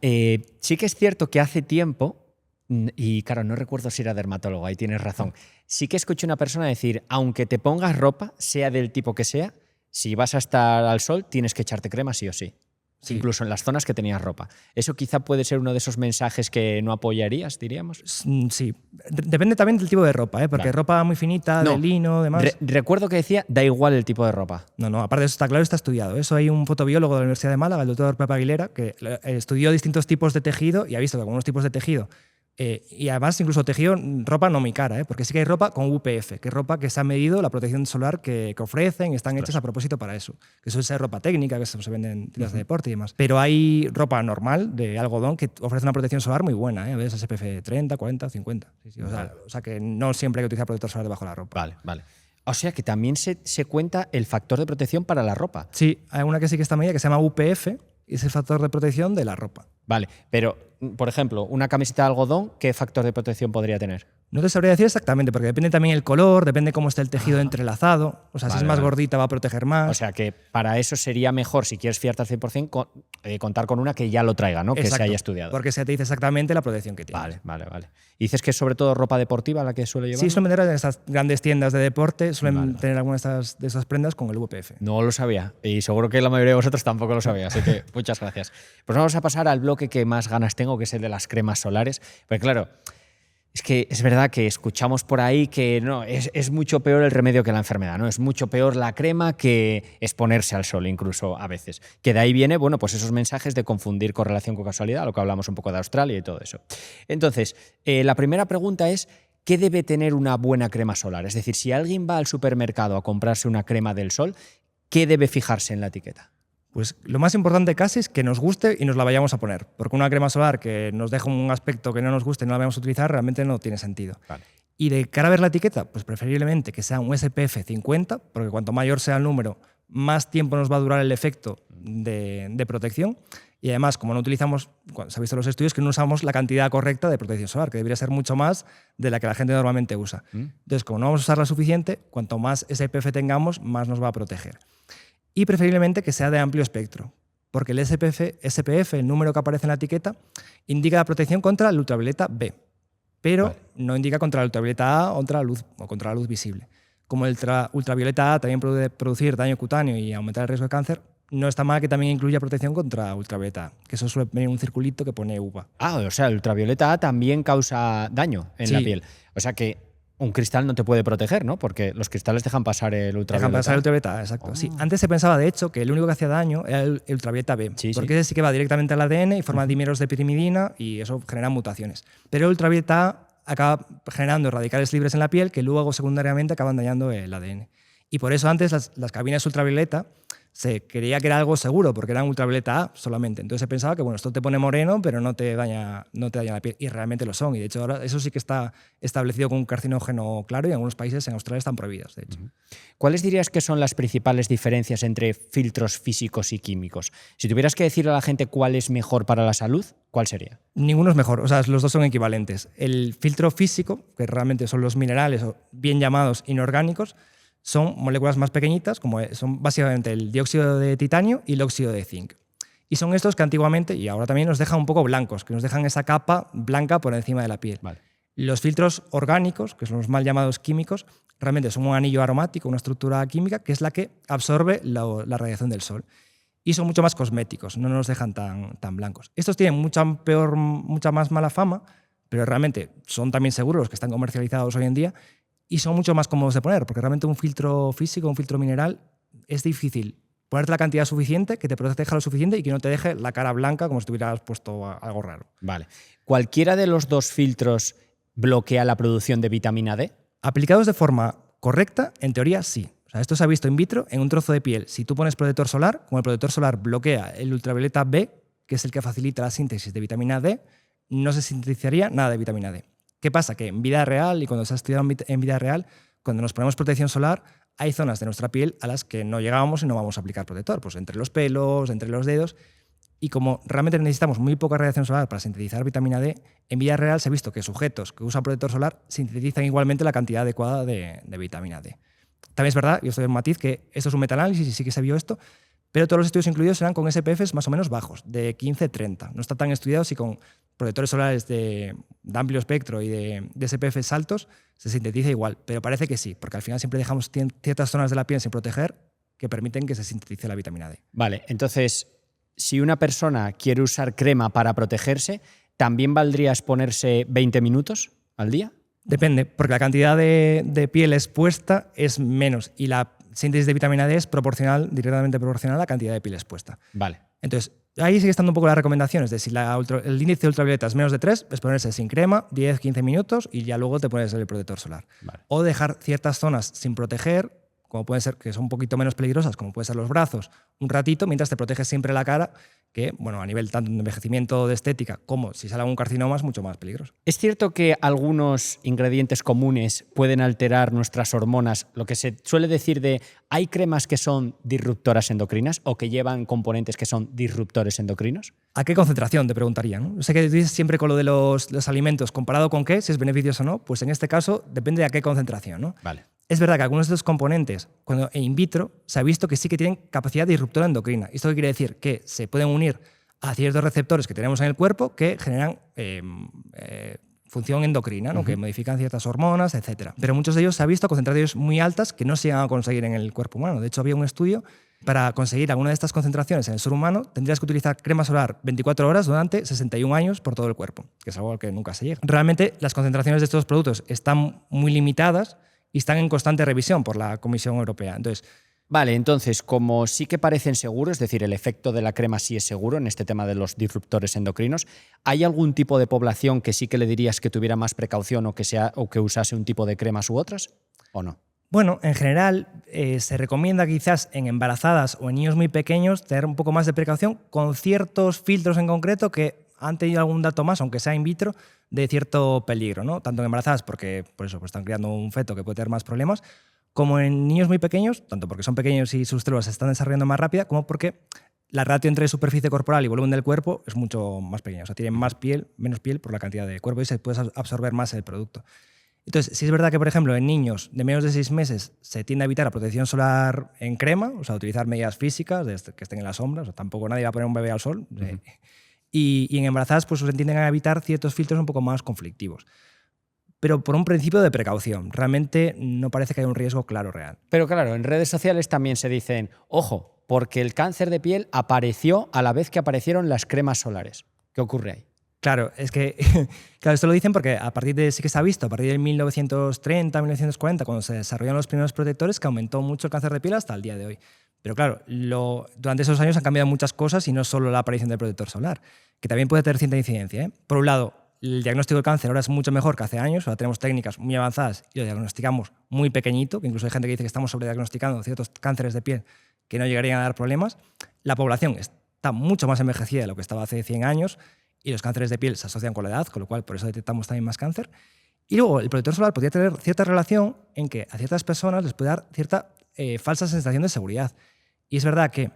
sí que es cierto que hace tiempo, y claro, no recuerdo si era dermatólogo, ahí tienes razón, sí que escuché una persona decir, aunque te pongas ropa, sea del tipo que sea, si vas a estar al sol tienes que echarte crema sí o sí. Sí. Incluso en las zonas que tenías ropa. ¿Eso quizá puede ser uno de esos mensajes que no apoyarías, diríamos? Sí. Depende también del tipo de ropa, porque vale. Ropa muy finita, de lino, demás. Recuerdo que decía, da igual el tipo de ropa. No, aparte de eso está claro, está estudiado. Eso hay un fotobiólogo de la Universidad de Málaga, el doctor Pepe Aguilera, que estudió distintos tipos de tejido y ha visto que algunos tipos de tejido Y además, incluso tejido, ropa no muy cara, porque sí que hay ropa con UPF, que es ropa que se ha medido la protección solar que ofrecen y están hechas a propósito para eso. Que suele ser ropa técnica, que se vende en tiendas de deporte y demás. Pero hay ropa normal de algodón que ofrece una protección solar muy buena, a veces SPF 30, 40, 50. Sí, sí. O sea que no siempre hay que utilizar protector solar debajo de la ropa. Vale, vale. O sea que también se cuenta el factor de protección para la ropa. Sí, hay una que sí que está medida que se llama UPF y es el factor de protección de la ropa. Vale, pero, por ejemplo, una camiseta de algodón, ¿qué factor de protección podría tener? No te sabría decir exactamente, porque depende también el color, depende cómo esté el tejido entrelazado. O sea, si es más gordita va a proteger más. O sea que para eso sería mejor, si quieres fiarte al 100%, contar con una que ya lo traiga, ¿no? Exacto, que se haya estudiado. Porque se te dice exactamente la protección que tiene. Vale. ¿Y dices que es sobre todo ropa deportiva la que suele llevar? Sí, suelen vender en estas grandes tiendas de deporte, suelen tener algunas de esas prendas con el UPF. No lo sabía y seguro que la mayoría de vosotros tampoco lo sabía, así que muchas gracias. Pues vamos a pasar al bloque que más ganas tengo, que es el de las cremas solares. Porque claro, es que es verdad que escuchamos por ahí que no, es mucho peor el remedio que la enfermedad, ¿no? Es mucho peor la crema que exponerse al sol, incluso a veces. Que de ahí viene, bueno, pues esos mensajes de confundir correlación con casualidad, lo que hablamos un poco de Australia y todo eso. Entonces, la primera pregunta es, ¿qué debe tener una buena crema solar? Es decir, si alguien va al supermercado a comprarse una crema del sol, ¿qué debe fijarse en la etiqueta? Pues lo más importante casi es que nos guste y nos la vayamos a poner. Porque una crema solar que nos deja un aspecto que no nos guste y no la vayamos a utilizar realmente no tiene sentido. Vale. Y de cara a ver la etiqueta, pues preferiblemente que sea un SPF 50, porque cuanto mayor sea el número, más tiempo nos va a durar el efecto de protección. Y además, como no utilizamos, se ha visto en los estudios que no usamos la cantidad correcta de protección solar, que debería ser mucho más de la que la gente normalmente usa. Entonces, como no vamos a usar la suficiente, cuanto más SPF tengamos, más nos va a proteger. Y preferiblemente que sea de amplio espectro, porque el SPF, el número que aparece en la etiqueta, indica la protección contra el ultravioleta B, pero no indica contra el ultravioleta A o contra la luz visible. Como el ultravioleta A también puede producir daño cutáneo y aumentar el riesgo de cáncer, no está mal que también incluya protección contra ultravioleta A, que eso suele venir un circulito que pone UVA. O sea, el ultravioleta A también causa daño en la piel. O sea que un cristal no te puede proteger, ¿no? Porque los cristales dejan pasar el ultravioleta. Dejan pasar el ultravioleta, exacto. Sí. Antes se pensaba, de hecho, que el único que hacía daño era el ultravioleta B, porque ese sí que va directamente al ADN y forma dímeros de pirimidina y eso genera mutaciones. Pero el ultravioleta A acaba generando radicales libres en la piel que luego secundariamente acaban dañando el ADN. Y por eso antes las cabinas ultravioleta se creía que era algo seguro, porque eran ultravioleta A solamente. Entonces se pensaba que bueno, esto te pone moreno, pero no te daña la piel. Y realmente lo son. Y de hecho ahora eso sí que está establecido como un carcinógeno claro y en algunos países, en Australia, están prohibidas, de hecho. ¿Cuáles dirías que son las principales diferencias entre filtros físicos y químicos? Si tuvieras que decirle a la gente cuál es mejor para la salud, ¿cuál sería? Ninguno es mejor. O sea, los dos son equivalentes. El filtro físico, que realmente son los minerales, o bien llamados inorgánicos, son moléculas más pequeñitas, como son básicamente el dióxido de titanio y el óxido de zinc. Y son estos que antiguamente, y ahora también, nos dejan un poco blancos, que nos dejan esa capa blanca por encima de la piel. Vale. Los filtros orgánicos, que son los mal llamados químicos, realmente son un anillo aromático, una estructura química, que es la que absorbe la radiación del sol. Y son mucho más cosméticos, no nos dejan tan blancos. Estos tienen mucha más mala fama, pero realmente son también seguros los que están comercializados hoy en día, y son mucho más cómodos de poner, porque realmente un filtro físico, un filtro mineral, es difícil ponerte la cantidad suficiente, que te proteja lo suficiente y que no te deje la cara blanca como si tuvieras puesto algo raro. Vale. ¿Cualquiera de los dos filtros bloquea la producción de vitamina D? Aplicados de forma correcta, en teoría sí. O sea, esto se ha visto in vitro en un trozo de piel. Si tú pones protector solar, como el protector solar bloquea el ultravioleta B, que es el que facilita la síntesis de vitamina D, no se sintetizaría nada de vitamina D. ¿Qué pasa? Que en vida real, y cuando se ha estudiado en vida real, cuando nos ponemos protección solar, hay zonas de nuestra piel a las que no llegamos y no vamos a aplicar protector, pues entre los pelos, entre los dedos. Y como realmente necesitamos muy poca radiación solar para sintetizar vitamina D, en vida real se ha visto que sujetos que usan protector solar sintetizan igualmente la cantidad adecuada de vitamina D. También es verdad, y esto es un matiz, que esto es un metaanálisis y sí que se vio esto, pero todos los estudios incluidos eran con SPFs más o menos bajos, de 15-30. No está tan estudiado si con protectores solares de amplio espectro y de SPFs altos se sintetiza igual, pero parece que sí, porque al final siempre dejamos ciertas zonas de la piel sin proteger que permiten que se sintetice la vitamina D. Vale, entonces, si una persona quiere usar crema para protegerse, ¿también valdría exponerse 20 minutos al día? Depende, porque la cantidad de piel expuesta es menos y la síntesis de vitamina D es directamente proporcional a la cantidad de piel expuesta. Vale. Entonces, Ahí sigue estando un poco las recomendaciones de si el índice de ultravioleta es menos de 3, es ponerse sin crema 10-15 minutos y ya luego te pones el protector solar. Vale. O dejar ciertas zonas sin proteger, como pueden ser, que son un poquito menos peligrosas, como pueden ser los brazos, un ratito, mientras te proteges siempre la cara, que, bueno, a nivel tanto de envejecimiento de estética como si sale algún carcinoma es mucho más peligroso. ¿Es cierto que algunos ingredientes comunes pueden alterar nuestras hormonas? Lo que se suele decir de ¿hay cremas que son disruptoras endocrinas o que llevan componentes que son disruptores endocrinos? ¿A qué concentración? Te preguntaría, ¿no? Sé que dices siempre con lo de los alimentos, ¿comparado con qué? Si es beneficioso o no. Pues en este caso depende de a qué concentración, ¿no? Vale. Es verdad que algunos de estos componentes, cuando in vitro, se ha visto que sí que tienen capacidad disruptora endocrina. ¿Esto qué quiere decir? Que se pueden unir a ciertos receptores que tenemos en el cuerpo que generan función endocrina, ¿no? Que modifican ciertas hormonas, etc. Pero muchos de ellos se ha visto a concentraciones muy altas que no se llegan a conseguir en el cuerpo humano. De hecho, había un estudio para conseguir alguna de estas concentraciones en el ser humano, tendrías que utilizar crema solar 24 horas durante 61 años por todo el cuerpo, que es algo al que nunca se llega. Realmente, las concentraciones de estos productos están muy limitadas y están en constante revisión por la Comisión Europea. Vale, entonces, como sí que parecen seguros, es decir, el efecto de la crema sí es seguro en este tema de los disruptores endocrinos, ¿hay algún tipo de población que sí que le dirías que tuviera más precaución o que usase un tipo de cremas u otras? ¿O no? Bueno, en general se recomienda quizás en embarazadas o en niños muy pequeños tener un poco más de precaución con ciertos filtros en concreto que han tenido algún dato más, aunque sea in vitro, de cierto peligro, ¿no? Tanto en embarazadas, porque por eso pues, están criando un feto que puede tener más problemas, como en niños muy pequeños, tanto porque son pequeños y sus células se están desarrollando más rápida, como porque la ratio entre superficie corporal y volumen del cuerpo es mucho más pequeña. O sea, tienen menos piel por la cantidad de cuerpo y se puede absorber más el producto. Entonces, sí es verdad que, por ejemplo, en niños de menos de 6 meses se tiende a evitar la protección solar en crema, o sea, utilizar medidas físicas que estén en la sombra, o sea, tampoco nadie va a poner un bebé al sol. Y en embarazadas pues se tienden a evitar ciertos filtros un poco más conflictivos. Pero por un principio de precaución. Realmente no parece que haya un riesgo claro real. Pero claro, en redes sociales también se dicen, ojo, porque el cáncer de piel apareció a la vez que aparecieron las cremas solares. ¿Qué ocurre ahí? Claro, es que claro, esto lo dicen porque sí que se ha visto, a partir del 1930, 1940, cuando se desarrollaron los primeros protectores, que aumentó mucho el cáncer de piel hasta el día de hoy. Pero claro, durante esos años han cambiado muchas cosas y no solo la aparición del protector solar, que también puede tener cierta incidencia, ¿eh? Por un lado, el diagnóstico del cáncer ahora es mucho mejor que hace años, ahora tenemos técnicas muy avanzadas y lo diagnosticamos muy pequeñito, que incluso hay gente que dice que estamos sobrediagnosticando ciertos cánceres de piel que no llegarían a dar problemas. La población está mucho más envejecida de lo que estaba hace 100 años y los cánceres de piel se asocian con la edad, con lo cual por eso detectamos también más cáncer. Y luego el protector solar podría tener cierta relación en que a ciertas personas les puede dar cierta falsa sensación de seguridad. Y es verdad que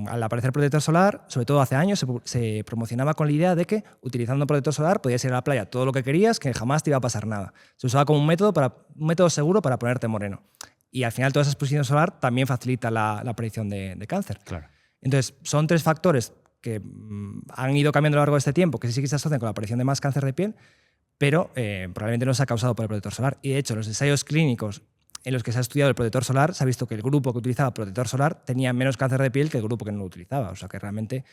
al aparecer protector solar, sobre todo hace años, se promocionaba con la idea de que utilizando protector solar podías ir a la playa todo lo que querías, que jamás te iba a pasar nada. Se usaba como un método seguro para ponerte moreno. Y al final toda esa exposición solar también facilita la aparición de cáncer. Claro. Entonces, son 3 factores que han ido cambiando a lo largo de este tiempo, que sí que se asocian con la aparición de más cáncer de piel, pero probablemente no se ha causado por el protector solar. Y de hecho, los ensayos clínicos en los que se ha estudiado el protector solar, se ha visto que el grupo que utilizaba protector solar tenía menos cáncer de piel que el grupo que no lo utilizaba. O sea que realmente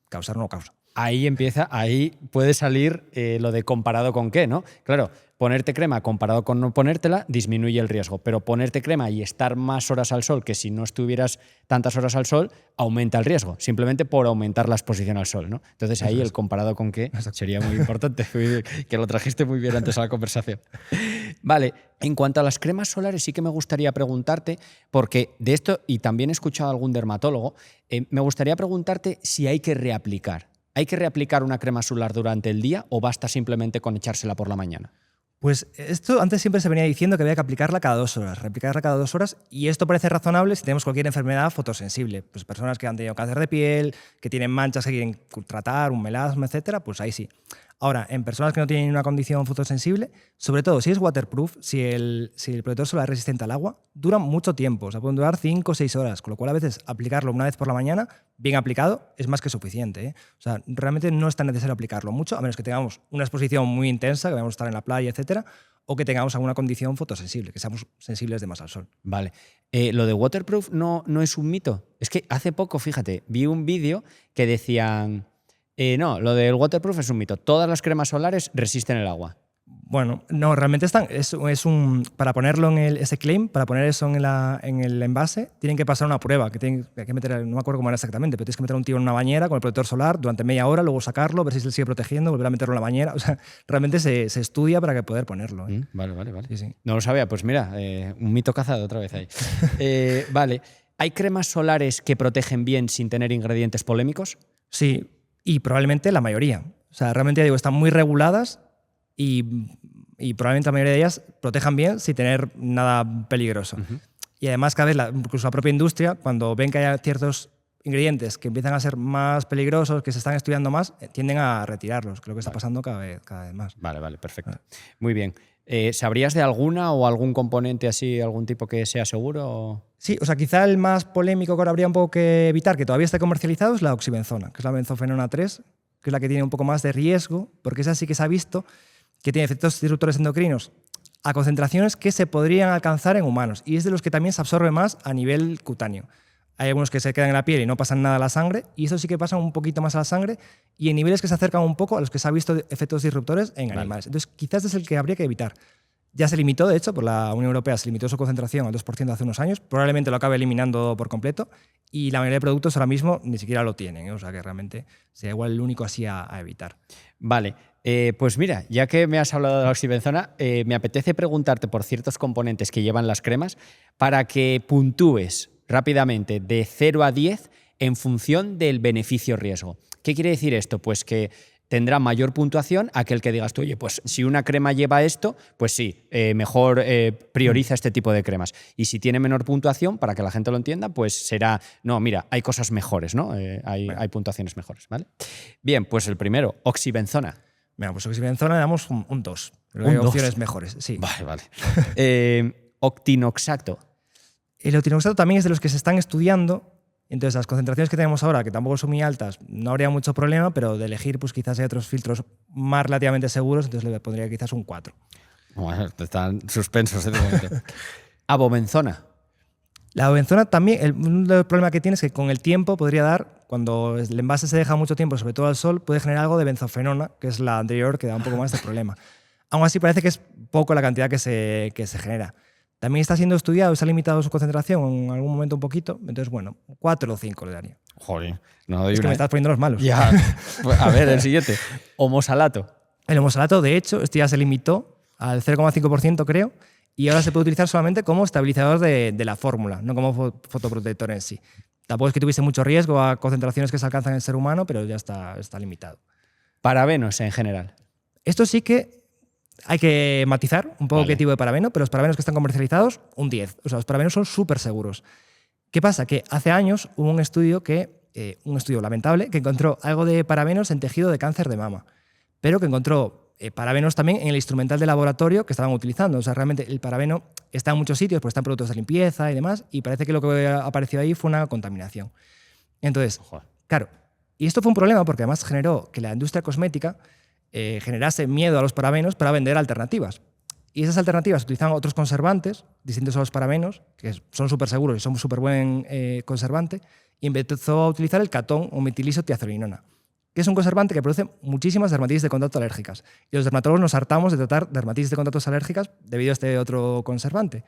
causar no causa. Ahí puede salir lo de comparado con qué, ¿no? Claro, ponerte crema comparado con no ponértela disminuye el riesgo, pero ponerte crema y estar más horas al sol que si no estuvieras tantas horas al sol aumenta el riesgo, simplemente por aumentar la exposición al sol, ¿no? Entonces ahí el comparado con qué sería muy importante, que lo trajiste muy bien antes a la conversación. Vale, en cuanto a las cremas solares sí que me gustaría preguntarte, porque de esto, y también he escuchado a algún dermatólogo, me gustaría preguntarte si hay que reaplicar. ¿Hay que reaplicar una crema solar durante el día o basta simplemente con echársela por la mañana? Pues esto antes siempre se venía diciendo que había que aplicarla cada 2 horas, reaplicarla cada 2 horas, y esto parece razonable si tenemos cualquier enfermedad fotosensible. Pues personas que han tenido cáncer de piel, que tienen manchas que quieren tratar, un melasma, etcétera, pues ahí sí. Ahora, en personas que no tienen una condición fotosensible, sobre todo si es waterproof, si el protector solar es resistente al agua, dura mucho tiempo, o sea, pueden durar 5 o 6 horas, con lo cual a veces aplicarlo una vez por la mañana, bien aplicado, es más que suficiente, ¿eh? O sea, realmente no es tan necesario aplicarlo mucho, a menos que tengamos una exposición muy intensa, que vayamos a estar en la playa, etcétera, o que tengamos alguna condición fotosensible, que seamos sensibles de más al sol. Vale. Lo de waterproof no es un mito. Es que hace poco, fíjate, vi un vídeo que decían... no, lo del waterproof es un mito. Todas las cremas solares resisten el agua. Bueno, no, realmente para ponerlo ese claim, para poner eso en el envase, tienen que pasar una prueba, hay que meter, no me acuerdo cómo era exactamente, pero tienes que meter a un tío en una bañera con el protector solar durante media hora, luego sacarlo, ver si se sigue protegiendo, volver a meterlo en la bañera. O sea, realmente se estudia para que poder ponerlo. Vale. Sí, sí. No lo sabía, pues mira, un mito cazado otra vez ahí. Vale. ¿Hay cremas solares que protegen bien sin tener ingredientes polémicos? Sí, y probablemente la mayoría. O sea, realmente ya digo, están muy reguladas y probablemente la mayoría de ellas protejan bien sin tener nada peligroso. Y además, cada vez, incluso la propia industria, cuando ven que hay ciertos ingredientes que empiezan a ser más peligrosos, que se están estudiando más, tienden a retirarlos. Creo que está pasando cada vez más. Vale, perfecto. Muy bien. ¿Sabrías de alguna o algún componente así, algún tipo que sea seguro? Sí, o sea, quizá el más polémico que ahora habría un poco que evitar, que todavía esté comercializado, es la oxibenzona, que es la benzofenona 3, que es la que tiene un poco más de riesgo, porque esa sí que se ha visto que tiene efectos disruptores endocrinos a concentraciones que se podrían alcanzar en humanos, y es de los que también se absorbe más a nivel cutáneo. Hay algunos que se quedan en la piel y no pasan nada a la sangre, y eso sí que pasa un poquito más a la sangre y en niveles que se acercan un poco a los que se ha visto efectos disruptores en animales. Entonces, quizás es el que habría que evitar. Ya se limitó, de hecho, por la Unión Europea se limitó su concentración al 2% hace unos años, probablemente lo acabe eliminando por completo, y la mayoría de productos ahora mismo ni siquiera lo tienen, ¿eh? O sea que realmente sería igual el único así a evitar. Vale, pues mira, ya que me has hablado de la oxibenzona, me apetece preguntarte por ciertos componentes que llevan las cremas para que puntúes rápidamente de 0 a 10 en función del beneficio-riesgo. ¿Qué quiere decir esto? Pues que tendrá mayor puntuación aquel que digas tú, oye, pues si una crema lleva esto, pues sí, mejor prioriza este tipo de cremas. Y si tiene menor puntuación, para que la gente lo entienda, pues será, no, mira, hay cosas mejores, ¿no? Hay puntuaciones mejores, ¿vale? Bien, pues el primero, oxibenzona. Mira, pues oxibenzona le damos un 2. Hay opciones mejores, sí. Vale. Octinoxato. El octinoxato también es de los que se están estudiando. Entonces, las concentraciones que tenemos ahora, que tampoco son muy altas, no habría mucho problema, pero de elegir, pues quizás hay otros filtros más relativamente seguros, entonces le pondría quizás un 4. Bueno, están suspensos de momento. Abomenzona. La abomenzona también, un problema que tiene es que con el tiempo podría dar, cuando el envase se deja mucho tiempo, sobre todo al sol, puede generar algo de benzofenona, que es la anterior, que da un poco más de problema. Aún así, parece que es poco la cantidad que se genera. También está siendo estudiado y se ha limitado su concentración en algún momento un poquito. Entonces, bueno, 4 o 5 le daría. Joder, no doy es que una. me estás poniendo los malos. Ya. Pues, a ver, el siguiente. Homosalato. El homosalato, de hecho, este ya se limitó al 0,5%, creo, y ahora se puede utilizar solamente como estabilizador de la fórmula, no como fotoprotector en sí. Tampoco es que tuviese mucho riesgo a concentraciones que se alcanzan en el ser humano, pero ya está limitado. Parabenos en general. Esto sí que hay que matizar un poco qué tipo de parabeno, pero los parabenos que están comercializados, un 10. O sea, los parabenos son súper seguros. ¿Qué pasa? Que hace años hubo un estudio lamentable, que encontró algo de parabenos en tejido de cáncer de mama, pero que encontró parabenos también en el instrumental de laboratorio que estaban utilizando. O sea, realmente el parabeno está en muchos sitios, pues está en productos de limpieza y demás, y parece que lo que apareció ahí fue una contaminación. Entonces, claro, y esto fue un problema porque además generó que la industria cosmética generase miedo a los parabenos para vender alternativas. Y esas alternativas utilizan otros conservantes distintos a los parabenos, que son súper seguros y son súper buen conservante, y empezó a utilizar el catón o metilisotiazolinona, que es un conservante que produce muchísimas dermatitis de contacto alérgicas. Y los dermatólogos nos hartamos de tratar dermatitis de contacto alérgicas debido a este otro conservante.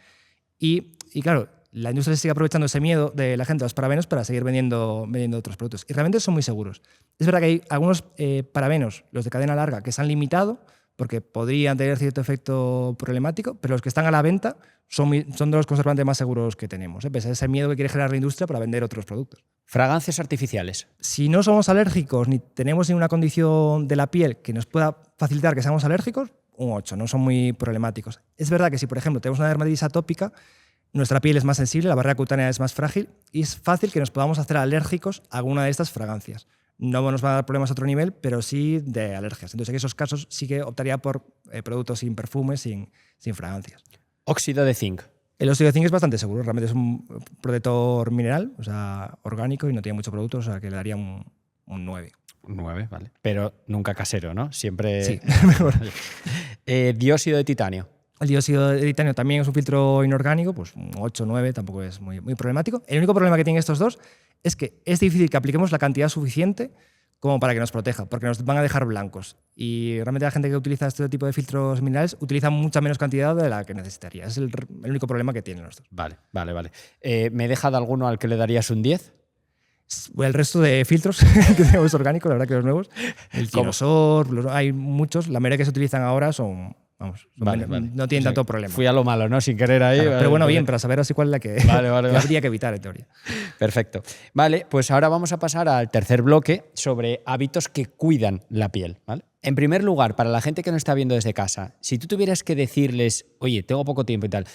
Y claro, la industria sigue aprovechando ese miedo de la gente a los parabenos para seguir vendiendo otros productos. Y realmente son muy seguros. Es verdad que hay algunos parabenos, los de cadena larga, que se han limitado porque podrían tener cierto efecto problemático, pero los que están a la venta son de los conservantes más seguros que tenemos, pese a ese miedo que quiere generar la industria para vender otros productos. Fragancias artificiales. Si no somos alérgicos ni tenemos ninguna condición de la piel que nos pueda facilitar que seamos alérgicos, un 8, no son muy problemáticos. Es verdad que si, por ejemplo, tenemos una dermatitis atópica, nuestra piel es más sensible, la barrera cutánea es más frágil y es fácil que nos podamos hacer alérgicos a alguna de estas fragancias. No nos va a dar problemas a otro nivel, pero sí de alergias. Entonces, en esos casos sí que optaría por productos sin perfumes, sin fragancias. Óxido de zinc. El óxido de zinc es bastante seguro. Realmente es un protector mineral, o sea, orgánico, y no tiene mucho producto, o sea, que le daría un 9. Un 9, vale. Pero nunca casero, ¿no? Siempre... Sí. Dióxido de titanio. El dióxido de titanio también es un filtro inorgánico, pues un 8 o 9, tampoco es muy problemático. El único problema que tienen estos dos es que es difícil que apliquemos la cantidad suficiente como para que nos proteja, porque nos van a dejar blancos. Y realmente la gente que utiliza este tipo de filtros minerales utiliza mucha menos cantidad de la que necesitaría. Es el único problema que tienen los dos. Vale. ¿Me he dejado alguno al que le darías un 10? El resto de filtros que tenemos orgánicos, la verdad que los nuevos, el tirosor, hay muchos. La mayoría que se utilizan ahora son Vale. no tienen tanto problema. Fui a lo malo, ¿no? Sin querer ahí. Claro, vale, pero bueno, vale. bien, para saber así cuál es la que, Vale. que habría que evitar, en teoría. Perfecto. Vale, pues ahora vamos a pasar al tercer bloque sobre hábitos que cuidan la piel, ¿vale? En primer lugar, para la gente que nos está viendo desde casa, si tú tuvieras que decirles, oye, tengo poco tiempo y tal,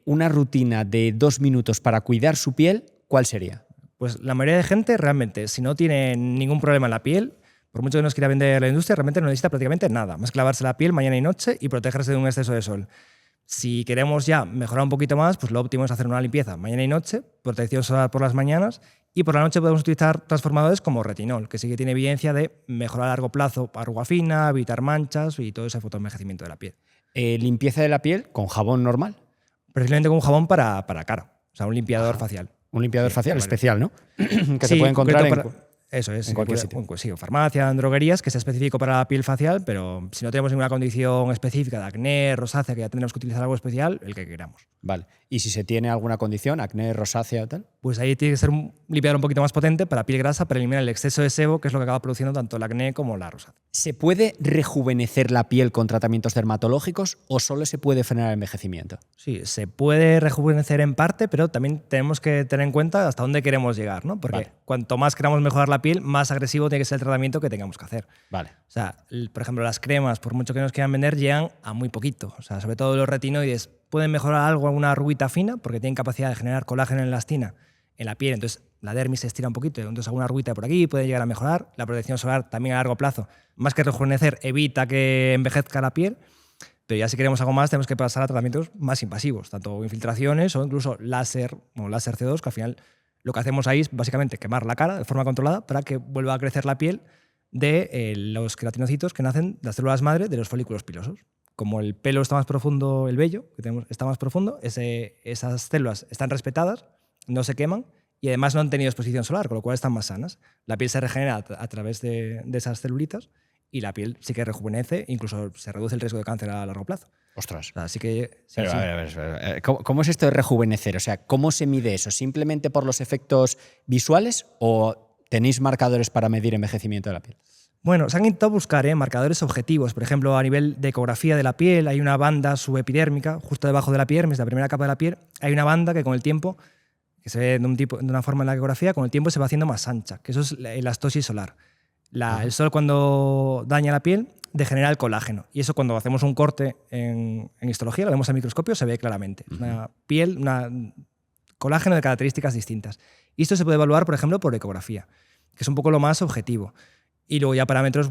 una rutina de 2 minutos para cuidar su piel, ¿cuál sería? Pues la mayoría de gente realmente, si no tiene ningún problema en la piel, por mucho que nos quiera vender la industria, realmente no necesita prácticamente nada, más que lavarse la piel mañana y noche y protegerse de un exceso de sol. Si queremos ya mejorar un poquito más, pues lo óptimo es hacer una limpieza mañana y noche, protección solar por las mañanas, y por la noche podemos utilizar transformadores como retinol, que sí que tiene evidencia de mejorar a largo plazo arruga fina, evitar manchas y todo ese fotoenvejecimiento de la piel. Limpieza de la piel con jabón normal. Precisamente con un jabón para cara, o sea, un limpiador facial. Un limpiador facial especial, ¿no? Que se Sí, puede encontrar eso es, en cualquier sitio. Sí, en farmacia, en droguerías, que sea específico para la piel facial, pero si no tenemos ninguna condición específica de acné, rosácea, que ya tendremos que utilizar algo especial, el que queramos. Vale. ¿Y si se tiene alguna condición, acné, rosácea o tal? Pues ahí tiene que ser un limpiador un poquito más potente para piel grasa, para eliminar el exceso de sebo, que es lo que acaba produciendo tanto el acné como la rosácea. ¿Se puede rejuvenecer la piel con tratamientos dermatológicos o solo se puede frenar el envejecimiento? Sí, se puede rejuvenecer en parte, pero también tenemos que tener en cuenta hasta dónde queremos llegar, ¿no? Porque cuanto más queramos mejorar la piel, más agresivo tiene que ser el tratamiento que tengamos que hacer. Vale. O sea, por ejemplo, las cremas, por mucho que nos quieran vender, llegan a muy poquito. O sea, sobre todo los retinoides pueden mejorar algo, alguna arruguita fina, porque tienen capacidad de generar colágeno en elastina en la piel, entonces la dermis se estira un poquito, entonces alguna arruguita por aquí puede llegar a mejorar. La protección solar también a largo plazo, más que rejuvenecer, evita que envejezca la piel, pero ya si queremos algo más tenemos que pasar a tratamientos más invasivos, tanto infiltraciones o incluso láser o láser CO2, que al final lo que hacemos ahí es básicamente quemar la cara de forma controlada para que vuelva a crecer la piel de los queratinocitos que nacen de las células madre de los folículos pilosos. Como el pelo está más profundo, el vello que tenemos está más profundo, esas células están respetadas, no se queman y además no han tenido exposición solar, con lo cual están más sanas. La piel se regenera a través de esas celulitas y la piel sí que rejuvenece, incluso se reduce el riesgo de cáncer a largo plazo. Ostras. O sea, así que, sí, Pero, sí. a ver. ¿Cómo es esto de rejuvenecer? O sea, ¿cómo se mide eso? ¿Simplemente por los efectos visuales o tenéis marcadores para medir envejecimiento de la piel? Bueno, se han intentado buscar marcadores objetivos. Por ejemplo, a nivel de ecografía de la piel, hay una banda subepidérmica, justo debajo de la epidermis, la primera capa de la piel, hay una banda que con el tiempo, que se ve de una forma en la ecografía, con el tiempo se va haciendo más ancha, que eso es la elastosis solar. El sol cuando daña la piel degenera el colágeno. Y eso cuando hacemos un corte en histología, lo vemos al microscopio, se ve claramente. Una piel, colágeno de características distintas. Y esto se puede evaluar, por ejemplo, por ecografía, que es un poco lo más objetivo. Y luego ya parámetros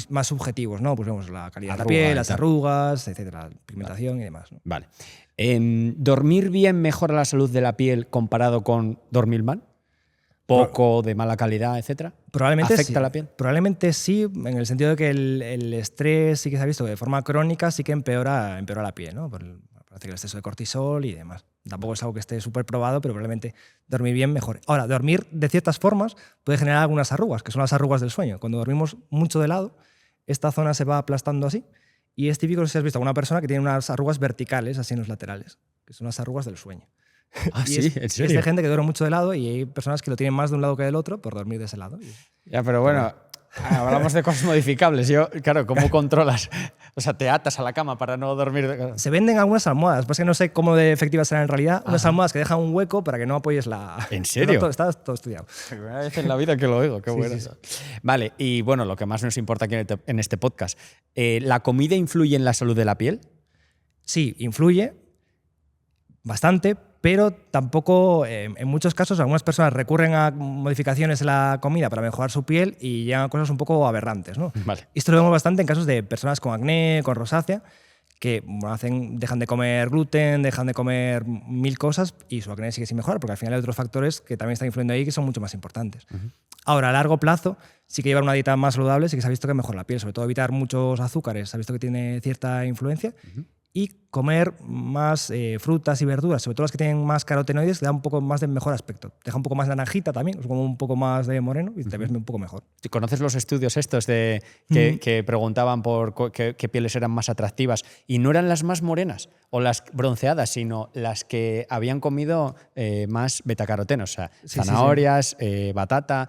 más subjetivos, ¿no? Pues vemos la calidad de la piel, las arrugas, etcétera, la pigmentación y demás, ¿no? Vale. ¿Dormir bien mejora la salud de la piel comparado con dormir mal? ¿Poco, de mala calidad, etcétera? Probablemente ¿Afecta sí. la piel? Probablemente sí, en el sentido de que el estrés sí que se ha visto que de forma crónica sí que empeora la piel, ¿no? Por el exceso de cortisol y demás. Tampoco es algo que esté súper probado, pero probablemente dormir bien mejor. Ahora, dormir de ciertas formas puede generar algunas arrugas, que son las arrugas del sueño. Cuando dormimos mucho de lado, esta zona se va aplastando así y es típico si has visto a una persona que tiene unas arrugas verticales así en los laterales, que son las arrugas del sueño. Ah, sí, ¿en serio? Es de gente que duerme mucho de lado y hay personas que lo tienen más de un lado que del otro por dormir de ese lado. Ya, pero bueno, hablamos de cosas modificables. Yo, claro, ¿cómo controlas? O sea, te atas a la cama para no dormir. Se venden algunas almohadas, pues que no sé cómo de efectivas serán en realidad. Unas almohadas que dejan un hueco para que no apoyes la... ¿En serio? Está todo estudiado. Primera vez en la vida que lo oigo, qué bueno. Sí. Vale, y bueno, lo que más nos importa aquí en este podcast. ¿La comida influye en la salud de la piel? Sí, influye bastante, pero tampoco, en muchos casos, algunas personas recurren a modificaciones en la comida para mejorar su piel y llegan a cosas un poco aberrantes, ¿no? Vale. Esto lo vemos bastante en casos de personas con acné, con rosácea, que dejan de comer gluten, dejan de comer 1000 cosas y su acné sigue sin mejorar, porque al final hay otros factores que también están influyendo ahí que son mucho más importantes. Ahora, a largo plazo, sí que llevar una dieta más saludable sí que se ha visto que mejora la piel, sobre todo evitar muchos azúcares, se ha visto que tiene cierta influencia. Y comer más frutas y verduras, sobre todo las que tienen más carotenoides, te da un poco más de mejor aspecto. Te deja un poco más naranjita también, es como un poco más de moreno y te ves un poco mejor. ¿Conoces los estudios estos de que preguntaban por qué pieles eran más atractivas? Y no eran las más morenas o las bronceadas, sino las que habían comido más betacarotenos, o sea, zanahorias, batata,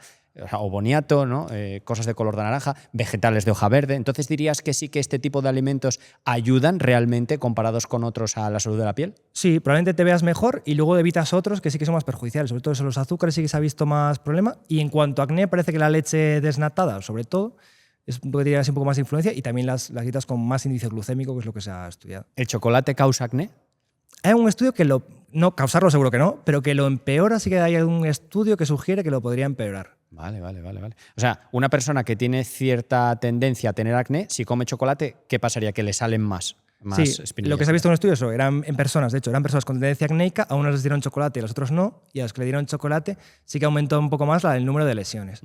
o boniato, ¿no? Cosas de color de naranja, vegetales de hoja verde. Entonces, ¿dirías que sí que este tipo de alimentos ayudan realmente comparados con otros a la salud de la piel? Sí, probablemente te veas mejor y luego evitas otros que sí que son más perjudiciales. Sobre todo los azúcares sí que se ha visto más problema. Y en cuanto a acné, parece que la leche desnatada, sobre todo, es un poco, un poco más de influencia, y también las dietas con más índice glucémico, que es lo que se ha estudiado. ¿El chocolate causa acné? Hay un estudio que no causarlo seguro que no, pero que lo empeora. Sí que hay un estudio que sugiere que lo podría empeorar. Vale. O sea, una persona que tiene cierta tendencia a tener acné, si come chocolate, ¿qué pasaría? ¿Que le salen más espinillas? Lo que se ha visto en un estudio eran en personas, de hecho, eran personas con tendencia acnéica, a unos les dieron chocolate y a los otros no, y a los que le dieron chocolate sí que aumentó un poco más el número de lesiones.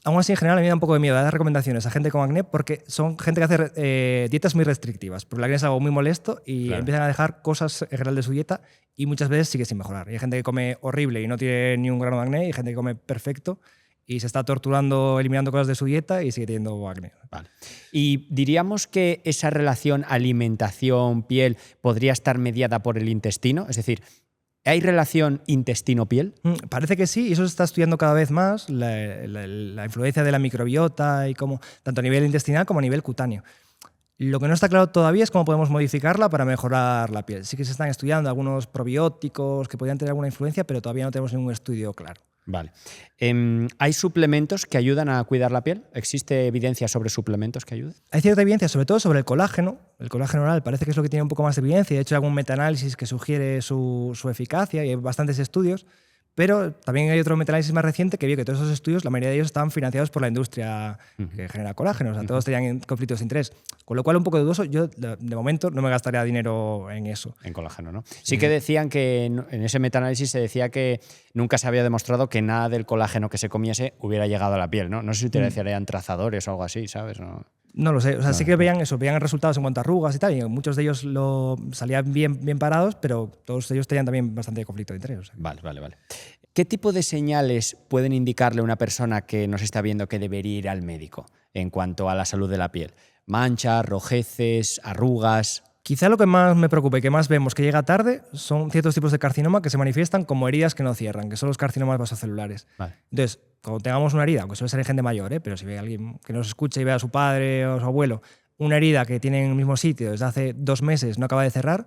Aún así, en general, a mí me da un poco de miedo dar recomendaciones a gente con acné porque son gente que hace dietas muy restrictivas, porque el acné es algo muy molesto y empiezan a dejar cosas en general de su dieta y muchas veces sigue sin mejorar. Y hay gente que come horrible y no tiene ni un grano de acné, y hay gente que come perfecto y se está torturando, eliminando cosas de su dieta y sigue teniendo acné. Vale. Y diríamos que esa relación alimentación-piel podría estar mediada por el intestino, es decir, ¿hay relación intestino-piel? Parece que sí, y eso se está estudiando cada vez más, la influencia de la microbiota, y tanto a nivel intestinal como a nivel cutáneo. Lo que no está claro todavía es cómo podemos modificarla para mejorar la piel. Sí que se están estudiando algunos probióticos que podrían tener alguna influencia, pero todavía no tenemos ningún estudio claro. Vale. ¿Hay suplementos que ayudan a cuidar la piel? ¿Existe evidencia sobre suplementos que ayuden? Hay cierta evidencia, sobre todo sobre el colágeno. El colágeno oral parece que es lo que tiene un poco más de evidencia. De hecho, hay algún metaanálisis que sugiere su eficacia y hay bastantes estudios. Pero también hay otro metaanálisis más reciente que vio que todos esos estudios, la mayoría de ellos estaban financiados por la industria que genera colágeno. O sea, todos tenían conflictos de interés. Con lo cual, un poco dudoso. Yo, de momento, no me gastaría dinero en eso. En colágeno, ¿no? Sí que decían que en ese metaanálisis se decía que nunca se había demostrado que nada del colágeno que se comiese hubiera llegado a la piel, ¿no? No sé si utilizarían trazadores o algo así, ¿sabes? No lo sé. O sea, sí que veían resultados en cuanto a arrugas y tal, y muchos de ellos salían bien parados, pero todos ellos tenían también bastante conflicto de interés. O sea. Vale. ¿Qué tipo de señales pueden indicarle a una persona que nos está viendo que debería ir al médico en cuanto a la salud de la piel? ¿Manchas, rojeces, arrugas? Quizá lo que más me preocupa y que más vemos que llega tarde son ciertos tipos de carcinoma que se manifiestan como heridas que no cierran, que son los carcinomas vasocelulares. Vale. Entonces, cuando tengamos una herida, aunque suele ser en gente mayor, pero si ve a alguien que nos escucha y ve a su padre o a su abuelo, una herida que tiene en el mismo sitio desde hace 2 meses, no acaba de cerrar,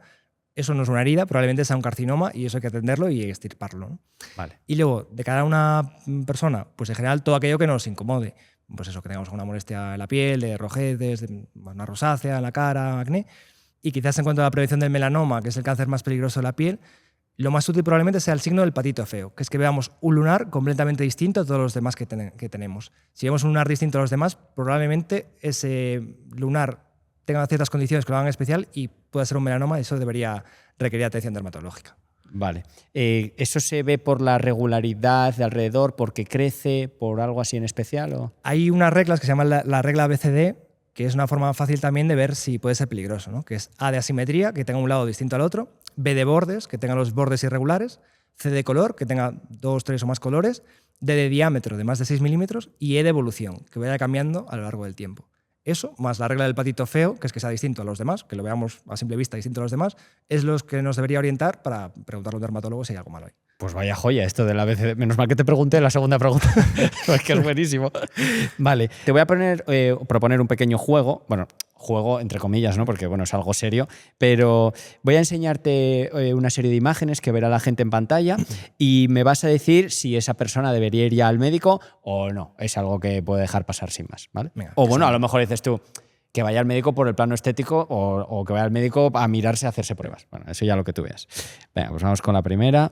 eso no es una herida, probablemente sea un carcinoma y eso hay que atenderlo y extirparlo, ¿no? Vale. Y luego, de cada una persona, pues en general todo aquello que nos incomode. Pues eso, que tengamos una molestia en la piel, de rojeces, de una rosácea en la cara, acné. Y quizás en cuanto a la prevención del melanoma, que es el cáncer más peligroso de la piel, lo más útil probablemente sea el signo del patito feo, que es que veamos un lunar completamente distinto a todos los demás que tenemos. Si vemos un lunar distinto a los demás, probablemente ese lunar tenga ciertas condiciones que lo hagan especial y pueda ser un melanoma, y eso debería requerir atención dermatológica. Vale. ¿Eso se ve por la regularidad de alrededor, porque crece, por algo así en especial? ¿O? Hay unas reglas que se llaman la regla ABCD, que es una forma fácil también de ver si puede ser peligroso, ¿no? Que es A de asimetría, que tenga un lado distinto al otro, B de bordes, que tenga los bordes irregulares, C de color, que tenga 2, 3 o más colores, D de diámetro de más de 6 milímetros y E de evolución, que vaya cambiando a lo largo del tiempo. Eso, más la regla del patito feo, que es que sea distinto a los demás, que lo veamos a simple vista distinto a los demás, es los que nos debería orientar para preguntarle a un dermatólogo si hay algo malo ahí. Pues vaya joya esto de la ABCD. Menos mal que te pregunté la segunda pregunta, es que es buenísimo. Vale, te voy a proponer un pequeño juego, bueno, juego entre comillas, ¿no? Porque bueno, es algo serio, pero voy a enseñarte una serie de imágenes que verá la gente en pantalla y me vas a decir si esa persona debería ir ya al médico o no. Es algo que puede dejar pasar sin más, ¿vale? Venga, o bueno, a lo mejor dices tú que vaya al médico por el plano estético o que vaya al médico a mirarse, a hacerse pruebas. Bueno, eso ya lo que tú veas. Venga, pues vamos con la primera.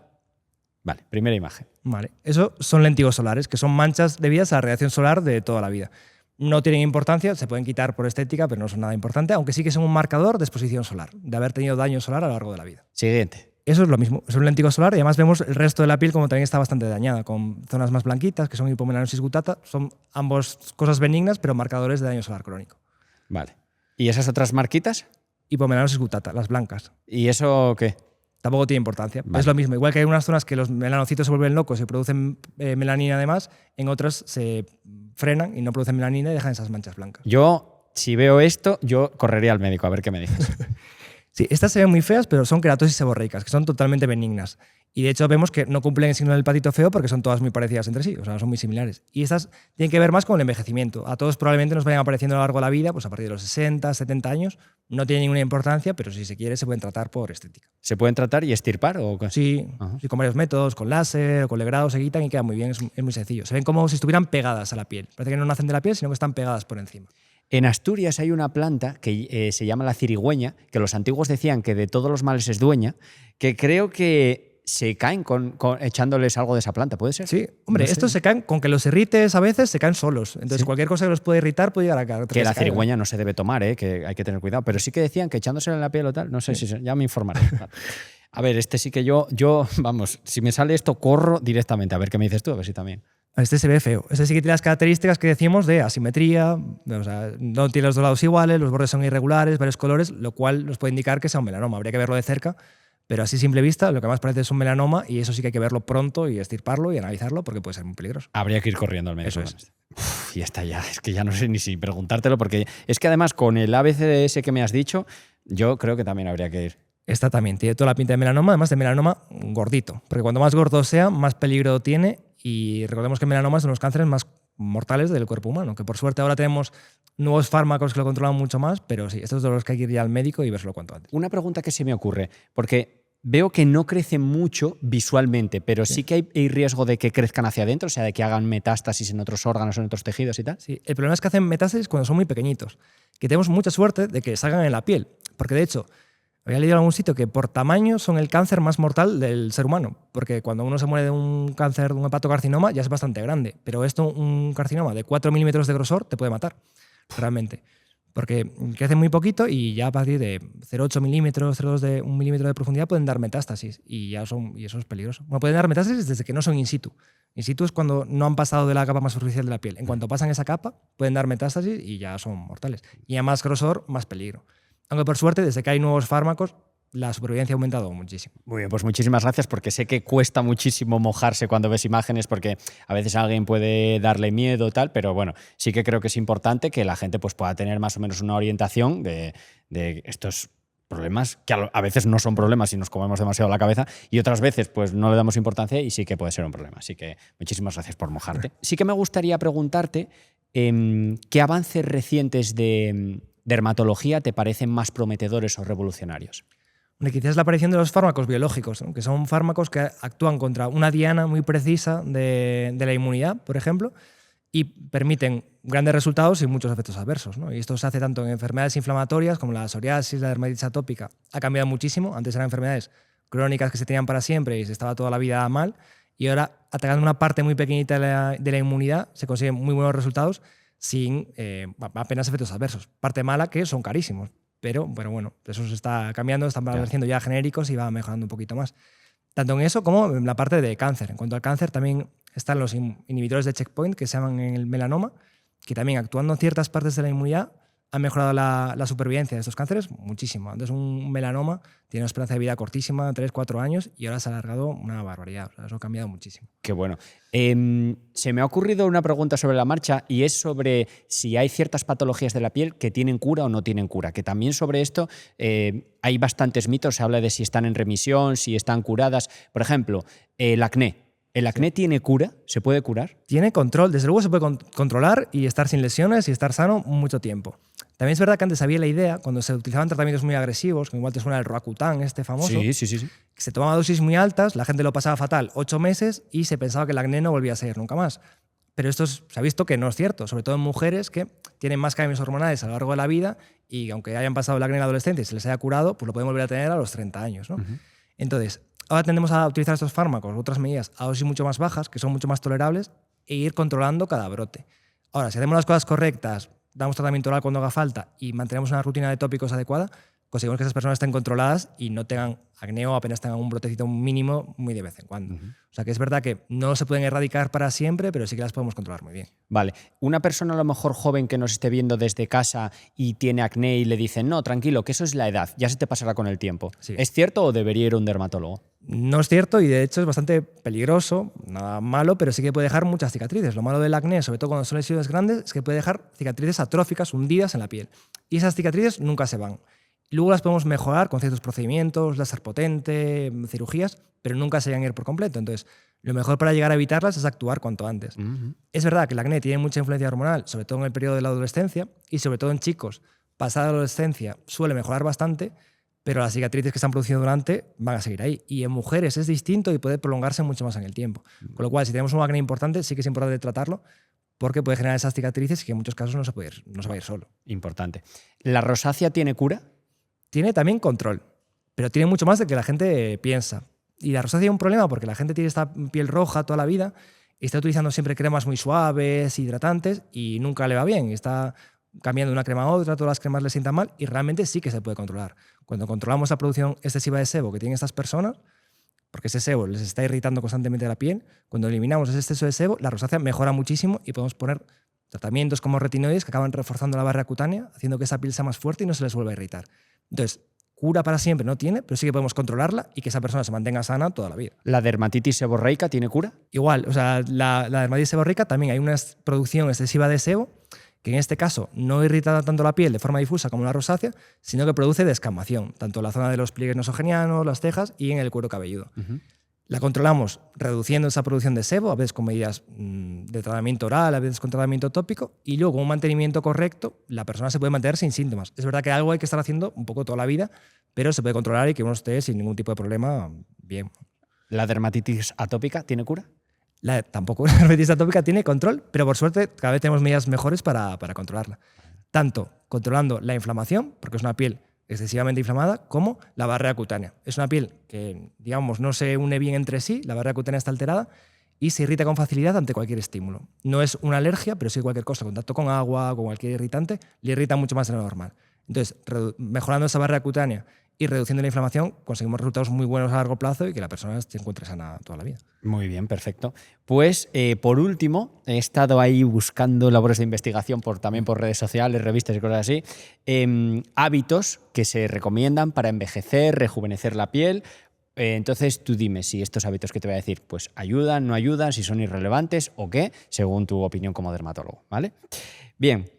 Vale, primera imagen. Vale, eso son léntigos solares, que son manchas debidas a la radiación solar de toda la vida. No tienen importancia, se pueden quitar por estética, pero no son nada importante, aunque sí que son un marcador de exposición solar, de haber tenido daño solar a lo largo de la vida. Siguiente. Eso es lo mismo, es un léntigo solar y además vemos el resto de la piel como también está bastante dañada, con zonas más blanquitas, que son hipomelanosis gutata. Son ambos cosas benignas, pero marcadores de daño solar crónico. Vale. ¿Y esas otras marquitas? y por melanosis gutata, las blancas. ¿Y eso qué? Tampoco tiene importancia. Vale. Es lo mismo. Igual que hay unas zonas que los melanocitos se vuelven locos y producen melanina además, en otras se frenan y no producen melanina y dejan esas manchas blancas. Yo, si veo esto, yo correría al médico a ver qué me dices. Sí, estas se ven muy feas, pero son queratosis seborreicas, que son totalmente benignas. Y de hecho vemos que no cumplen el signo del patito feo porque son todas muy parecidas entre sí, o sea, son muy similares. Y estas tienen que ver más con el envejecimiento. A todos probablemente nos vayan apareciendo a lo largo de la vida, pues a partir de los 60, 70 años. No tiene ninguna importancia, pero si se quiere se pueden tratar por estética. ¿Se pueden tratar y extirpar? ¿O qué? Sí, sí, con varios métodos, con láser o con legrado se quitan y queda muy bien, es muy sencillo. Se ven como si estuvieran pegadas a la piel. Parece que no nacen de la piel, sino que están pegadas por encima. En Asturias hay una planta que se llama la cirigüeña, que los antiguos decían que de todos los males es dueña, que creo que se caen echándoles algo de esa planta, ¿puede ser? Sí, hombre, No sé. estos se caen, con que los irrites a veces se caen solos. Entonces Sí. cualquier cosa que los puede irritar puede llegar a caer. Que la cirigüeña no se debe tomar, que hay que tener cuidado. Pero sí que decían que echándosela en la piel o tal, no sé si ya me informaré. A ver, este sí que yo, vamos, si me sale esto, corro directamente. A ver qué me dices tú, a ver si también. Este se ve feo. Este sí que tiene las características que decimos de asimetría, o sea, no tiene los dos lados iguales, los bordes son irregulares, varios colores, lo cual nos puede indicar que sea un melanoma. Habría que verlo de cerca, pero así a simple vista lo que más parece es un melanoma y eso sí que hay que verlo pronto y extirparlo y analizarlo porque puede ser muy peligroso. Habría que ir corriendo al médico. Eso es. con esto. Uf, y está ya, es que ya no sé ni si preguntártelo, porque es que además con el ABCDS que me has dicho, yo creo que también habría que ir. Esta también tiene toda la pinta de melanoma, además de melanoma gordito, porque cuanto más gordo sea, más peligro tiene y recordemos que el melanoma es uno de los cánceres más mortales del cuerpo humano, que por suerte ahora tenemos nuevos fármacos que lo controlan mucho más, pero sí, estos son los que hay que ir ya al médico y vérselo cuanto antes. Una pregunta que se me ocurre, porque veo que no crecen mucho visualmente, pero sí que hay riesgo de que crezcan hacia adentro, o sea, de que hagan metástasis en otros órganos, en otros tejidos y tal. Sí, el problema es que hacen metástasis cuando son muy pequeñitos, que tenemos mucha suerte de que salgan en la piel, porque de hecho había leído en algún sitio que por tamaño son el cáncer más mortal del ser humano, porque cuando uno se muere de un cáncer, de un hepatocarcinoma, ya es bastante grande, pero esto, un carcinoma de 4 milímetros de grosor, te puede matar, realmente. Porque crece muy poquito y ya a partir de 0,8 milímetros, 0,2 de 1 milímetro de profundidad pueden dar metástasis y eso es peligroso. Bueno, pueden dar metástasis desde que no son in situ. In situ es cuando no han pasado de la capa más superficial de la piel. En cuanto pasan esa capa, pueden dar metástasis y ya son mortales. Y a más grosor, más peligro. Aunque por suerte, desde que hay nuevos fármacos, la supervivencia ha aumentado muchísimo. Muy bien, pues muchísimas gracias, porque sé que cuesta muchísimo mojarse cuando ves imágenes, porque a veces a alguien puede darle miedo y tal, pero bueno, sí que creo que es importante que la gente pues, pueda tener más o menos una orientación de estos problemas, que a veces no son problemas si nos comemos demasiado la cabeza, y otras veces pues no le damos importancia y sí que puede ser un problema. Así que muchísimas gracias por mojarte. Sí que me gustaría preguntarte qué avances recientes de dermatología te parecen más prometedores o revolucionarios. Quizás la aparición de los fármacos biológicos, ¿no? Que son fármacos que actúan contra una diana muy precisa de la inmunidad, por ejemplo, y permiten grandes resultados y muchos efectos adversos, ¿no? Y esto se hace tanto en enfermedades inflamatorias como la psoriasis, la dermatitis atópica. Ha cambiado muchísimo. Antes eran enfermedades crónicas que se tenían para siempre y se estaba toda la vida mal. Y ahora, atacando una parte muy pequeñita de la inmunidad, se consiguen muy buenos resultados sin apenas efectos adversos. Parte mala que son carísimos. Pero bueno, eso se está cambiando, están apareciendo ya genéricos y va mejorando un poquito más. Tanto en eso como en la parte de cáncer. En cuanto al cáncer, también están los inhibidores de checkpoint que se llaman en el melanoma, que también actuando en ciertas partes de la inmunidad han mejorado la supervivencia de estos cánceres muchísimo. Antes un melanoma tiene una esperanza de vida cortísima, 3-4 años, y ahora se ha alargado una barbaridad. O sea, eso ha cambiado muchísimo. Qué bueno. Se me ha ocurrido una pregunta sobre la marcha y es sobre si hay ciertas patologías de la piel que tienen cura o no tienen cura. Que también sobre esto hay bastantes mitos. Se habla de si están en remisión, si están curadas. Por ejemplo, el acné. ¿El acné tiene cura? ¿Se puede curar? Tiene control. Desde luego se puede controlar y estar sin lesiones y estar sano mucho tiempo. También es verdad que antes había la idea, cuando se utilizaban tratamientos muy agresivos, como igual te suena el Roacutan, este famoso, Sí. que se tomaba dosis muy altas, la gente lo pasaba fatal 8 meses y se pensaba que el acné no volvía a ser nunca más. Pero esto se ha visto que no es cierto, sobre todo en mujeres que tienen más cambios hormonales a lo largo de la vida y aunque hayan pasado el acné en la adolescencia y se les haya curado, pues lo pueden volver a tener a los 30 años, ¿no? Entonces, ahora tendemos a utilizar estos fármacos, otras medidas, a dosis mucho más bajas, que son mucho más tolerables, e ir controlando cada brote. Ahora, si hacemos las cosas correctas, damos tratamiento oral cuando haga falta y mantenemos una rutina de tópicos adecuada, conseguimos que esas personas estén controladas y no tengan acné o apenas tengan un brotecito mínimo muy de vez en cuando. O sea que es verdad que no se pueden erradicar para siempre, pero sí que las podemos controlar muy bien. Vale. Una persona a lo mejor joven que nos esté viendo desde casa y tiene acné y le dicen, no, tranquilo, que eso es la edad, ya se te pasará con el tiempo. Sí. ¿Es cierto o debería ir a un dermatólogo? No es cierto y de hecho es bastante peligroso, nada malo, pero sí que puede dejar muchas cicatrices. Lo malo del acné, sobre todo cuando son lesiones grandes, es que puede dejar cicatrices atróficas hundidas en la piel. Y esas cicatrices nunca se van. Luego las podemos mejorar con ciertos procedimientos, láser potente, cirugías, pero nunca se van a ir por completo. Entonces, lo mejor para llegar a evitarlas es actuar cuanto antes. Es verdad que el acné tiene mucha influencia hormonal, sobre todo en el periodo de la adolescencia y sobre todo en chicos. Pasada la adolescencia suele mejorar bastante, pero las cicatrices que se han producido durante van a seguir ahí. Y en mujeres es distinto y puede prolongarse mucho más en el tiempo. Con lo cual, si tenemos un acné importante, sí que es importante tratarlo porque puede generar esas cicatrices y que en muchos casos no se va a ir solo. Importante. ¿La rosácea tiene cura? Tiene también control, pero tiene mucho más de que la gente piensa. Y la rosácea es un problema porque la gente tiene esta piel roja toda la vida y está utilizando siempre cremas muy suaves, hidratantes y nunca le va bien. Está cambiando de una crema a otra, todas las cremas le sientan mal y realmente sí que se puede controlar. Cuando controlamos la producción excesiva de sebo que tienen estas personas, porque ese sebo les está irritando constantemente la piel, cuando eliminamos ese exceso de sebo, la rosácea mejora muchísimo y podemos poner tratamientos como retinoides que acaban reforzando la barrera cutánea, haciendo que esa piel sea más fuerte y no se les vuelva a irritar. Entonces, cura para siempre no tiene, pero sí que podemos controlarla y que esa persona se mantenga sana toda la vida. ¿La dermatitis seborreica tiene cura? Igual, o sea, la dermatitis seborreica también hay una producción excesiva de sebo que en este caso no irrita tanto la piel de forma difusa como la rosácea, sino que produce descamación, tanto en la zona de los pliegues nasogenianos, las cejas y en el cuero cabelludo. La controlamos reduciendo esa producción de sebo, a veces con medidas de tratamiento oral, a veces con tratamiento tópico, y luego con un mantenimiento correcto, la persona se puede mantener sin síntomas. Es verdad que algo hay que estar haciendo un poco toda la vida, pero se puede controlar y que uno esté sin ningún tipo de problema bien. ¿La dermatitis atópica tiene cura? Tampoco la dermatitis atópica tiene control, pero por suerte cada vez tenemos medidas mejores para controlarla. Tanto controlando la inflamación, porque es una piel excesivamente inflamada, como la barrera cutánea. Es una piel que, digamos, no se une bien entre sí, la barrera cutánea está alterada y se irrita con facilidad ante cualquier estímulo. No es una alergia, pero sí cualquier cosa, contacto con agua, con cualquier irritante, le irrita mucho más de lo normal. Entonces, mejorando esa barrera cutánea y reduciendo la inflamación, conseguimos resultados muy buenos a largo plazo y que la persona se encuentre sana toda la vida. Muy bien, perfecto. Pues, por último, he estado ahí buscando labores de investigación también por redes sociales, revistas y cosas así, hábitos que se recomiendan para envejecer, rejuvenecer la piel. Entonces, tú dime si estos hábitos que te voy a decir pues ayudan, no ayudan, si son irrelevantes o qué, según tu opinión como dermatólogo, ¿vale? Bien.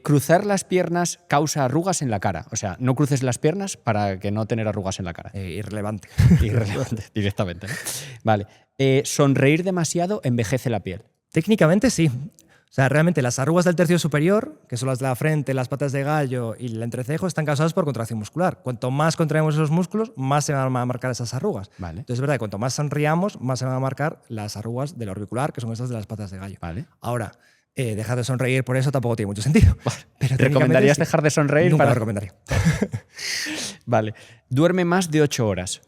Cruzar las piernas causa arrugas en la cara. O sea, no cruces las piernas para que no tener arrugas en la cara. Irrelevante. Irrelevante, directamente, ¿no? Vale. Sonreír demasiado envejece la piel. Técnicamente sí. O sea, realmente las arrugas del tercio superior, que son las de la frente, las patas de gallo y el entrecejo, están causadas por contracción muscular. Cuanto más contraemos esos músculos, más se van a marcar esas arrugas. Vale. Entonces es verdad que cuanto más sonriamos, más se van a marcar las arrugas del auricular, que son estas de las patas de gallo. Vale. Ahora, dejar de sonreír por eso tampoco tiene mucho sentido. Pero ¿recomendarías sí. dejar de sonreír? Nunca lo recomendaría. Vale. Duerme más de 8 horas.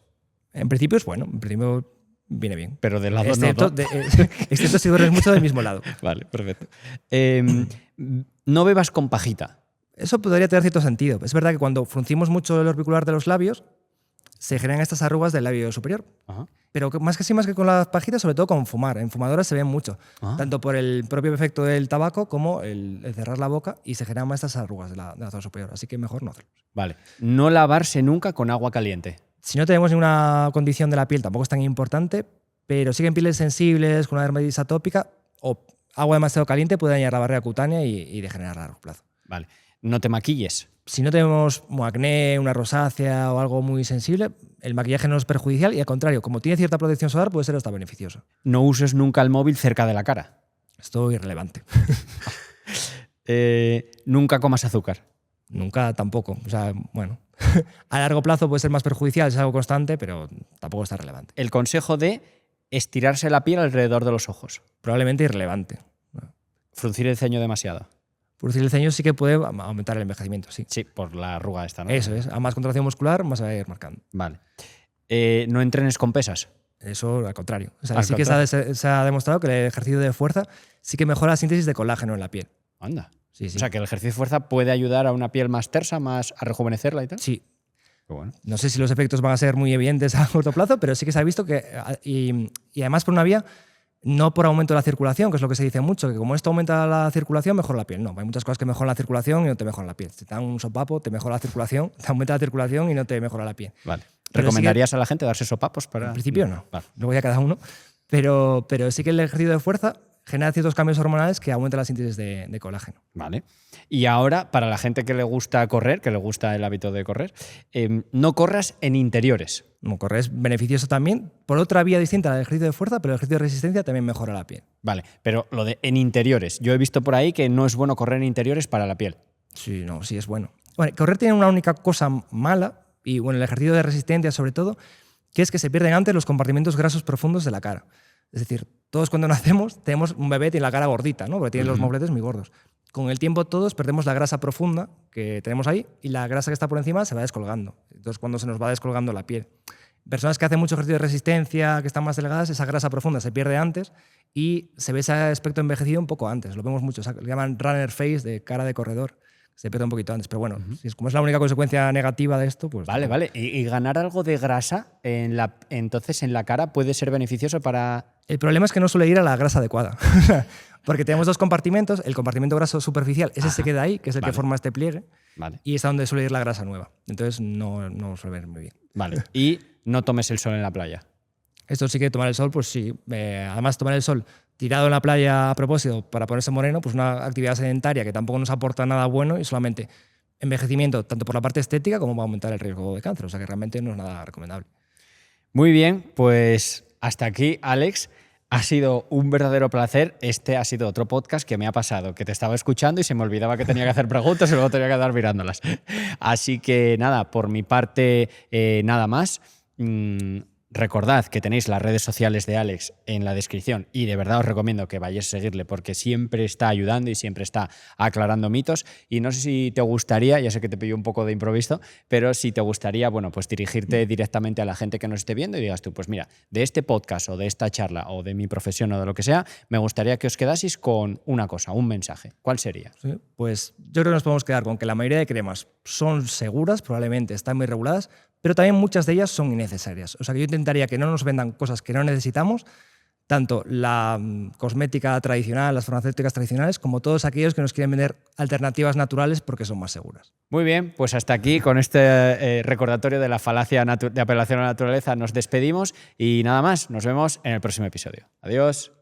En principio es bueno. En principio viene bien. Pero del lado excepto, no. Excepto si duermes mucho del mismo lado. Vale, perfecto. No bebas con pajita. Eso podría tener cierto sentido. Es verdad que cuando fruncimos mucho el orbicular de los labios, se generan estas arrugas del labio superior. Ajá. Pero más que con las pajitas, sobre todo con fumar. En fumadoras se ven mucho. Tanto por el propio efecto del tabaco como el cerrar la boca y se generan más estas arrugas de la zona superior. Así que mejor no hacerlo. Vale. No lavarse nunca con agua caliente. Si no tenemos ninguna condición de la piel, tampoco es tan importante, pero sí que en pieles sensibles, con una dermatitis atópica o agua demasiado caliente puede dañar la barrera cutánea y degenerar a largo plazo. Vale. No te maquilles. Si no tenemos acné, una rosácea o algo muy sensible, el maquillaje no es perjudicial y al contrario, como tiene cierta protección solar, puede ser hasta beneficioso. No uses nunca el móvil cerca de la cara. Esto es irrelevante. Nunca comas azúcar. Nunca tampoco. O sea, bueno, a largo plazo puede ser más perjudicial, es algo constante, pero tampoco está relevante. El consejo de estirarse la piel alrededor de los ojos. Probablemente irrelevante. Fruncir el ceño demasiado. Fruncir el ceño sí que puede aumentar el envejecimiento, sí. Sí, por la arruga esta, ¿no? Eso es. A más contracción muscular, más se va a ir marcando. Vale. No entrenes con pesas. Eso al contrario. O sea, Al sí contrario. que se ha demostrado que el ejercicio de fuerza sí que mejora la síntesis de colágeno en la piel. Anda. Sí, sí. O sea, que el ejercicio de fuerza puede ayudar a una piel más tersa, más a rejuvenecerla y tal. Sí. Qué bueno. No sé si los efectos van a ser muy evidentes a corto plazo, pero sí que se ha visto que, y además por una vía, no por aumento de la circulación, que es lo que se dice mucho, que como esto aumenta la circulación, mejora la piel. No, hay muchas cosas que mejoran la circulación y no te mejoran la piel. Si te dan un sopapo, te mejora la circulación, te aumenta la circulación y no te mejora la piel. Vale. Pero ¿Recomendarías a la gente darse sopapos para...? En principio no. Vale. Luego ya cada uno. Pero sí que el ejercicio de fuerza genera ciertos cambios hormonales que aumentan la síntesis de colágeno. Vale. Y ahora, para la gente que le gusta correr, que le gusta el hábito de correr, no corras en interiores. No, correr es beneficioso también por otra vía distinta al ejercicio de fuerza, pero el ejercicio de resistencia también mejora la piel. Vale, pero lo de en interiores. Yo he visto por ahí que no es bueno correr en interiores para la piel. Sí, no, sí es bueno. Bueno, correr tiene una única cosa mala, y bueno, el ejercicio de resistencia sobre todo, que es que se pierden antes los compartimentos grasos profundos de la cara. Es decir, todos cuando nacemos tenemos un bebé tiene la cara gordita, ¿no? Porque tiene los mofletes muy gordos. Con el tiempo todos perdemos la grasa profunda que tenemos ahí y la grasa que está por encima se va descolgando. Entonces cuando se nos va descolgando la piel. Personas que hacen mucho ejercicio de resistencia, que están más delgadas, esa grasa profunda se pierde antes y se ve ese aspecto envejecido un poco antes. Lo vemos mucho, le llaman runner face, de cara de corredor. Se pierde un poquito antes, pero bueno, si como es la única consecuencia negativa de esto, pues... Vale, vale. ¿Y ganar algo de grasa entonces en la cara puede ser beneficioso para...? El problema es que no suele ir a la grasa adecuada. Porque tenemos dos compartimentos. El compartimento graso superficial, ese se queda ahí, que es el que forma este pliegue. Vale. Y es a donde suele ir la grasa nueva. Entonces no suele ver muy bien. Vale. Y no tomes el sol en la playa. Esto sí que tomar el sol, pues sí. Además, tomar el sol tirado en la playa a propósito para ponerse moreno, pues una actividad sedentaria que tampoco nos aporta nada bueno y solamente envejecimiento, tanto por la parte estética como va a aumentar el riesgo de cáncer. O sea que realmente no es nada recomendable. Muy bien, pues hasta aquí, Alex. Ha sido un verdadero placer. Este ha sido otro podcast que me ha pasado, que te estaba escuchando y se me olvidaba que tenía que hacer preguntas y luego tenía que quedar mirándolas. Así que nada, por mi parte, nada más. Recordad que tenéis las redes sociales de Alex en la descripción y de verdad os recomiendo que vayáis a seguirle porque siempre está ayudando y siempre está aclarando mitos. Y no sé si te gustaría, ya sé que te pillo un poco de improviso, pero si te gustaría, bueno, pues dirigirte directamente a la gente que nos esté viendo y digas tú, pues mira, de este podcast o de esta charla o de mi profesión o de lo que sea, me gustaría que os quedaseis con una cosa, un mensaje. ¿Cuál sería? Sí, pues yo creo que nos podemos quedar con que la mayoría de cremas son seguras, probablemente están muy reguladas, pero también muchas de ellas son innecesarias. O sea que yo intentaría que no nos vendan cosas que no necesitamos, tanto la cosmética tradicional, las farmacéuticas tradicionales, como todos aquellos que nos quieren vender alternativas naturales porque son más seguras. Muy bien, pues hasta aquí con este recordatorio de la falacia de apelación a la naturaleza nos despedimos y nada más, nos vemos en el próximo episodio. Adiós.